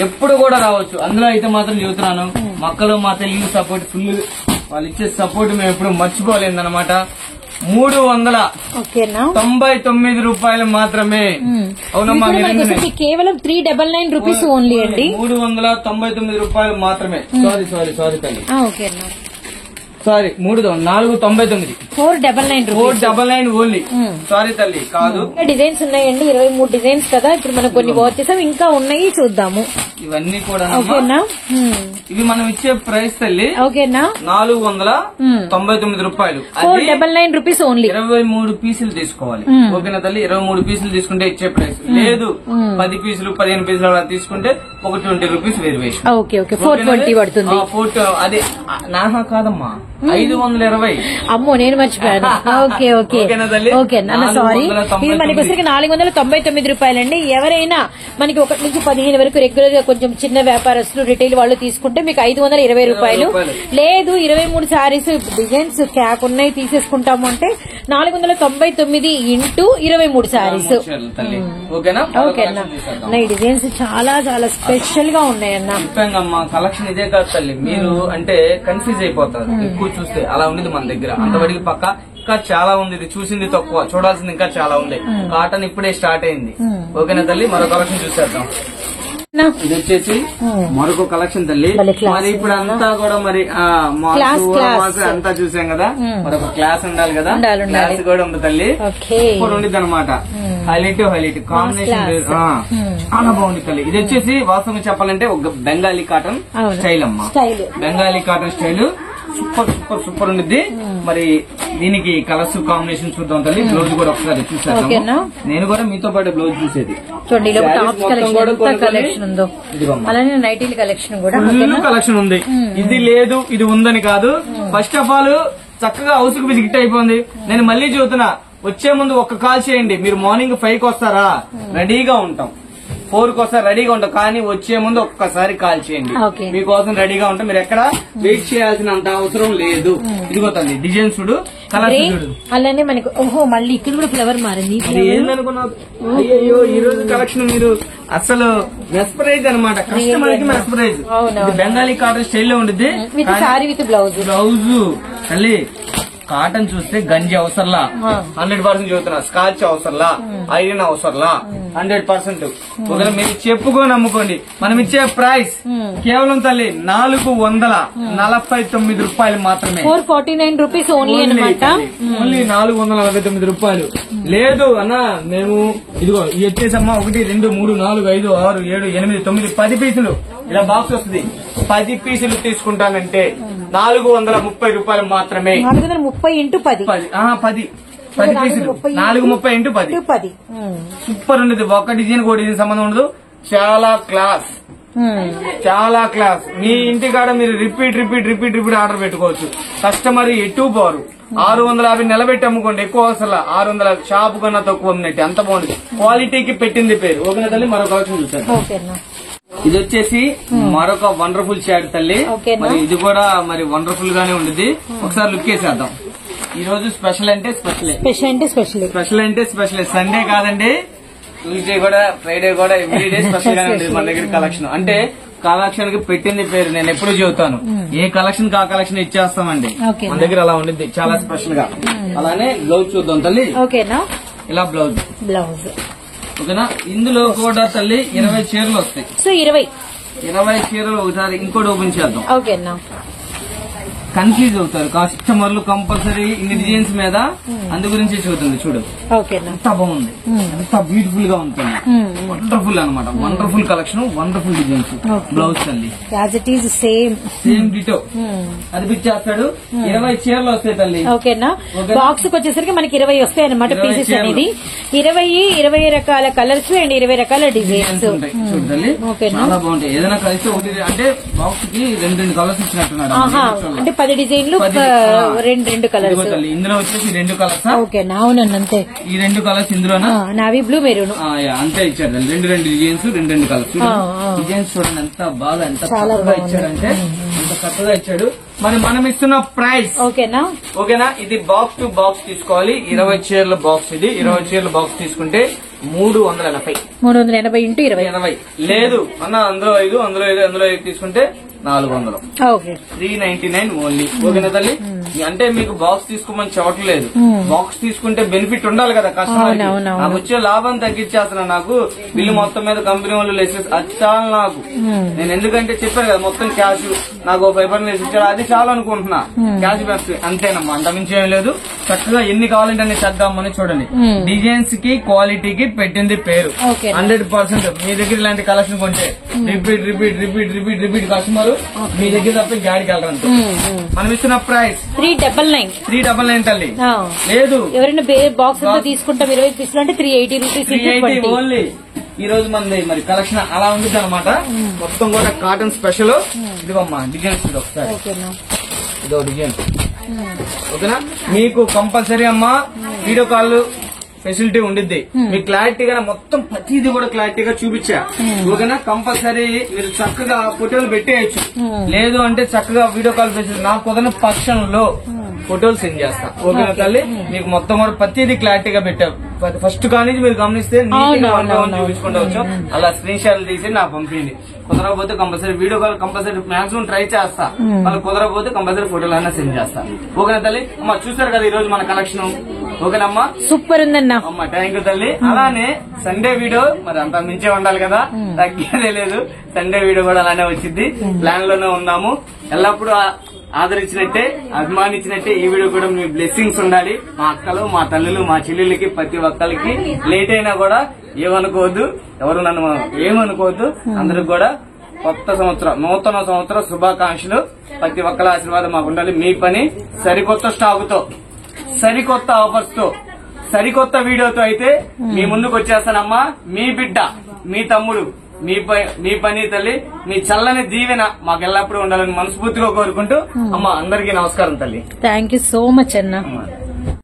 ఎప్పుడు కూడా రావచ్చు. అందులో అయితే మాత్రం చెబుతున్నాను, మక్కలు మా తెలుగు సపోర్ట్ ఫుల్. వాళ్ళు ఇచ్చే సపోర్ట్ మేము ఎప్పుడు మర్చిపోలేదన్నమాట. 399 రూపాయలు మాత్రమే. అవునమ్మా, కేవలం 399 రూపీస్ ఓన్లీ అండి. 399 రూపాయలు మాత్రమే. సారీ తల్లి, సారీ 499. 499 ఓన్లీ. సారీ తల్లి, కాదు. డిజైన్స్ ఉన్నాయండి, 23 డిజైన్స్ కదా. ఇప్పుడు మనం కొన్ని వాచ్ చేసాం, ఇంకా ఉన్నాయి, చూద్దాము. ఇవన్నీ కూడా ఇవి మనం ఇచ్చే ప్రైస్ తల్లి. ఓకేనా? 499 రూపాయలు. 499 రూపీస్ ఓన్లీ. 23 పీసులు తీసుకోవాలి. ఓకేనా తల్లి? 23 పీసులు తీసుకుంటే ఇచ్చే ప్రైస్. లేదు 10 పీసులు 15 పీసులు అలా తీసుకుంటే ఒక 20 రూపీస్ వేరియేషన్. ఓకే, 420 పడుతుంది. అదే నాహా కాదమ్మా, 520. అమ్మో, నేను మర్చిపోయాను. ఓకే అన్న, సారీ. ఇది మనకి వచ్చరికి 499 రూపాయలండి. ఎవరైనా మనకి 1 నుంచి 15 వరకు రెగ్యులర్ గా కొంచెం చిన్న వ్యాపారస్తులు, రిటైల్ వాళ్ళు తీసుకుంటే మీకు 520 రూపాయలు. లేదు 23 శారీస్ డిజైన్స్ క్యాక్ ఉన్నాయి తీసేసుకుంటాము అంటే 499 ఇంటూ 23 శారీస్. ఓకేనా? ఈ డిజైన్స్ చాలా చాలా స్పెషల్ గా ఉన్నాయన్న. కలెక్షన్ ఇదే కాదు తల్లి, మీరు అంటే కన్ఫ్యూజ్ అయిపోతారు ఎక్కువ చూస్తే. అలా ఉండేది మన దగ్గర అంతవరకు పక్క. ఇంకా చాలా ఉంది, ఇది చూసింది తక్కువ, చూడాల్సింది ఇంకా చాలా ఉంది. కాటన్ ఇప్పుడే స్టార్ట్ అయింది. ఓకేనా తల్లి? మరో కలెక్షన్ చూసేద్దాం. ఇది వచ్చేసి మరొక కలెక్షన్ తల్లి. మరి ఇప్పుడు అంతా కూడా మరి అంతా చూసాం కదా, మరొక క్లాస్ ఉండాలి కదా, క్లాస్ కూడా ఉంది తల్లి. ఇప్పుడు ఉండిద్ది అనమాట. హైలైట్ కాంబినేషన్ చాలా బాగుంది తల్లి. ఇది వచ్చేసి వాస్తవంగా చెప్పాలంటే ఒక బెంగాలీ కాటన్ స్టైల్ అమ్మా. Bengali cotton style super super super ఉండిద్ది. మరి దీనికి కలర్స్ కాంబినేషన్ చూద్దాం తల్లి. బ్లౌజ్ కూడా ఒకసారి చూసాను, నేను కూడా మీతో పాటు బ్లౌజ్ చూసేది. చూడండి కలెక్షన్ ఉందో, అలానే నైటీల కలెక్షన్ కూడా ఫుల్ కలెక్షన్ ఉంది. ఇది లేదు ఇది ఉందని కాదు. ఫస్ట్ ఆఫ్ ఆల్ చక్కగా హౌస్ కు విజిట్ అయిపోయింది. నేను మళ్ళీ చెబుతున్నా, వచ్చే ముందు ఒక్క కాల్ చేయండి. మీరు మార్నింగ్ 5కి వస్తారా, రెడీగా ఉంటాం. 4కి వస్తారు, రెడీగా ఉంటాం. కానీ వచ్చే ముందు ఒక్కసారి కాల్ చేయండి, మీకోసం రెడీగా ఉంటాం. మీరు ఎక్కడ వెయిట్ చేయాల్సినంత అవసరం లేదు. ఇదిగోతుంది డిజైన్ చూడు, కలర్ చూడు. అలానే మనకు ఓహో మళ్ళీ ఇక్కడ కూడా ఫ్లవర్ మారింది. ఏందనుకున్నావు? అయ్యో ఈ రోజు కలెక్షన్ మీరు అసలు మెస్పరైజ్ అనమాట. కస్టమర్ కి మెస్పరైజ్. బెంగాలీ కాటన్ స్టైల్ లో ఉండిద్ది. బ్లౌజ్ తల్లి కాటన్ చూస్తే గంజి అవసరంలా, 100% చెబుతున్నా. స్కాచ్ అవసరంలా, ఐరన్ అవసరంలా, 100%. ఒకవేళ మీరు చెప్పుకొని అమ్ముకోండి. మనం ఇచ్చే ప్రైస్ కేవలం తల్లి 449 రూపాయలు మాత్రమే. 449 రూపీస్ ఓన్లీ అనమాట. ఓన్లీ 449 రూపాయలు. లేదు అన్న మేము ఇదిగో వచ్చేసమ్మా 1 2 3 4 5 6 7 8 9 10 పీసులు ఇలా బాక్స్ వస్తుంది. 10 పీసులు తీసుకుంటానంటే 430 రూపాయలు మాత్రమే. 430 ఇంటూ 10 పీసులు 430 ఇంటూ 10. సూపర్ ఉండదు. ఒక డిజైన్ ఒక డిజైన్ సంబంధం ఉండదు. చాలా క్లాస్, చాలా క్లాస్. మీ ఇంటికాడ మీరు రిపీట్ ఆర్డర్ పెట్టుకోవచ్చు. కస్టమర్ ఎటు పోరు. 650 నిలబెట్టి అమ్ముకోండి. ఎక్కువ అవసరం 600 షాపు కన్నా తక్కువ ఉన్నట్టు. అంత బాగుంది. క్వాలిటీకి పెట్టింది పేరు. ఓకే తల్లి, మరో కలెక్షన్ చూసాను. ఇది వచ్చేసి మరొక వండర్ఫుల్ షాడ్ తల్లి. మరి ఇది కూడా మరి వండర్ఫుల్ గానే ఉండేది. ఒకసారి లుక్ వేసేద్దాం. ఈ రోజు స్పెషల్ అంటే స్పెషల్. సండే కాదండి, ట్యూస్డే కూడా, ఫ్రైడే కూడా, ఎవ్రీడే స్పెషల్ గానే ఉండేది మన దగ్గర కలెక్షన్. అంటే కలెక్షన్ కి పెట్టింది పేరు. నేను ఎప్పుడు చెబుతాను, ఏ కలెక్షన్ కా కలెక్షన్ ఇచ్చేస్తామండి. మన దగ్గర అలా ఉండిద్ది చాలా స్పెషల్ గా. అలానే బ్లౌజ్ చూద్దాం తల్లి. ఇలా బ్లౌజ్ ఓకేనా. ఇందులో కూడా తల్లి 20 చీరలు వస్తాయి. సో 20 చీరలు ఒకసారి ఇంకోటి ఓపెన్ చేద్దాం. ఓకేనా. కన్ఫ్యూజ్ అవుతారు కస్టమర్లు కంపల్సరీ ఇన్ని డిజైన్స్ మీద. అందు గురించి చూస్తుంది చూడు. ఎంత బాగుంది, ఎంత బ్యూటిఫుల్ గా ఉంటుంది. వండర్ఫుల్ అనమాట. Wonderful collection, wonderful designs. Blouse తల్లి సేమ్ డిటో అది పిచ్చేస్తాడు. 20 చీరలు వస్తాయి తల్లి. ఓకేనా. బాక్స్ వచ్చేసరికి మనకి 20 వస్తాయి అనమాట పీసెస్ అనేది. 20 రకాల కలర్స్ అండ్ 20 రకాల డిజైన్స్ ఉంటాయి. చూడు తల్లి చాలా బాగుంటాయి. ఏదైనా కలిసి ఒకటి అంటే బాక్స్ కి 2 కలర్స్ ఇచ్చినట్టున్నాడు. అంటే 10 డిజైన్లు 2 కలర్స్. ఇందులో వచ్చేసి 2 కలర్స్. ఓకేనా. అవునండి అంతే. ఈ 2 కలర్స్ ఇందులోనా నావీ బ్లూ మెరూన్ అంతే ఇచ్చాడు. 2 డిజైన్స్ 2 కలర్స్. డిజైన్స్ చూడండి ఎంత బాగా ఎంత చక్కగా ఇచ్చాడంటే అంత చక్కగా ఇచ్చాడు. మరి మనం ఇస్తున్న ప్రైస్ ఓకేనా. ఇది బాక్స్ టు బాక్స్ తీసుకోవాలి. 20 చీరల బాక్స్. ఇది 20 చీరల బాక్స్ తీసుకుంటే 380 ఇంటూ 20. లేదు అన్న అందులో 5 తీసుకుంటే 400. 399 ఓన్లీ. ఓకేనా తల్లి. అంటే మీకు బాక్స్ తీసుకోమని చెప్పట్లేదు. బాక్స్ తీసుకుంటే బెనిఫిట్ ఉండాలి కదా కస్టమర్. నాకు వచ్చే లాభం తగ్గించేస్తున్నా. నాకు బిల్లు మొత్తం మీద కంపెనీ వాళ్ళు లెసెస్ అచ్చాలి నాకు. నేను ఎందుకంటే చెప్పాను కదా మొత్తం క్యాష్ నాకు 5% ఇచ్చాడు. అది చాలా అనుకుంటున్నా. క్యాష్ బ్యాక్ అంతేనమ్మా, అంతమించి ఏం లేదు. చక్కగా ఎన్ని కావాలంటే అన్ని చేద్దామని చూడండి. డిజైన్స్ కి క్వాలిటీకి పెట్టింది పేరు. 100% మీ దగ్గర ఇలాంటి కలెక్షన్ కొంటే రిపీట్ కస్టమర్ మీ దగ్గర తప్ప గాడికి వెళ్ళరంటే. మనం ఇస్తున్న ప్రైస్ 399 తల్లి. లేదు ఎవరైనా బాక్స్ తీసుకుంటాం 20 పీసులు అంటే 380 రూపీస్ ఓన్లీ. ఈ రోజు మంది మరి కలెక్షన్ అలా ఉంది అనమాట. మొత్తం కూడా కాటన్ స్పెషల్. ఇదిగమ్మా డిజైన్స్ ఒకసారి. ఇదో డిజైన్ ఓకేనా. మీకు కంపల్సరీ అమ్మా వీడియో కాల్ ఫెసిలిటీ ఉండిద్ది. మీకు క్లారిటీగా మొత్తం ప్రతిదీ కూడా క్లారిటీగా చూపించా. ఓకేనా. కంపల్సరీ మీరు చక్కగా ఫోటోలు పెట్టేయచ్చు. లేదు అంటే చక్కగా వీడియో కాల్ ఫెసిలిటీ నాకు కుదరని పక్షంలో ఫోటోలు సెండ్ చేస్తా. ఓకేనా తల్లి. మీకు మొత్తం కూడా ప్రతిదీ క్లారిటీగా పెట్టాం. ఫస్ట్ కానీ మీరు గమనిస్తే చూపించుకుంటవచ్చు. అలా స్క్రీన్ షాట్లు తీసి నాకు పంపించండి. కుదరకపోతే compulsory video call compulsory maximum try చేస్తా. వాళ్ళు కుదరకపోతే కంపల్సరీ ఫోటోలు అయినా సెండ్ చేస్తా. ఓకేనా తల్లి. అమ్మా చూసారు కదా ఈ రోజు మన కలెక్షన్. ఓకేనమ్మా. సూపర్ ఉందన్నా. అమ్మా థ్యాంక్ యూ తల్లి. అలానే సండే వీడియో మరి అంత మించే ఉండాలి కదా, తగ్గేదే లేదు. సండే వీడియో కూడా అలానే వచ్చింది. ప్లాన్ లోనే ఉన్నాము. ఎల్లప్పుడూ ఆదరించినట్టే అభిమానించినట్టే ఈ వీడియో కూడా మీ బ్లెస్సింగ్స్ ఉండాలి. మా అక్కలు మా తల్లులు మా చెల్లెళ్ళకి ప్రతి ఒక్కరికి లేట్ అయినా కూడా ఏమనుకోవద్దు. ఎవరు నన్ను ఏమనుకోవద్దు. అందరికి కూడా కొత్త సంవత్సరం, నూతన సంవత్సర శుభాకాంక్షలు. ప్రతి ఒక్కల ఆశీర్వాదం మాకు ఉండాలి. మీ పని సరికొత్త స్టాకుతో, సరికొత్త ఆఫర్స్ తో, సరికొత్త వీడియోతో అయితే మీ ముందుకు వచ్చేస్తానమ్మా. మీ బిడ్డ, మీ తమ్ముడు, మీ పని తల్లి, మీ చల్లని దీవెన మాకు ఎల్లప్పుడూ ఉండాలని మనస్ఫూర్తిగా కోరుకుంటూ అమ్మ అందరికీ నమస్కారం తల్లి. థ్యాంక్ యూ సో మచ్ అన్న.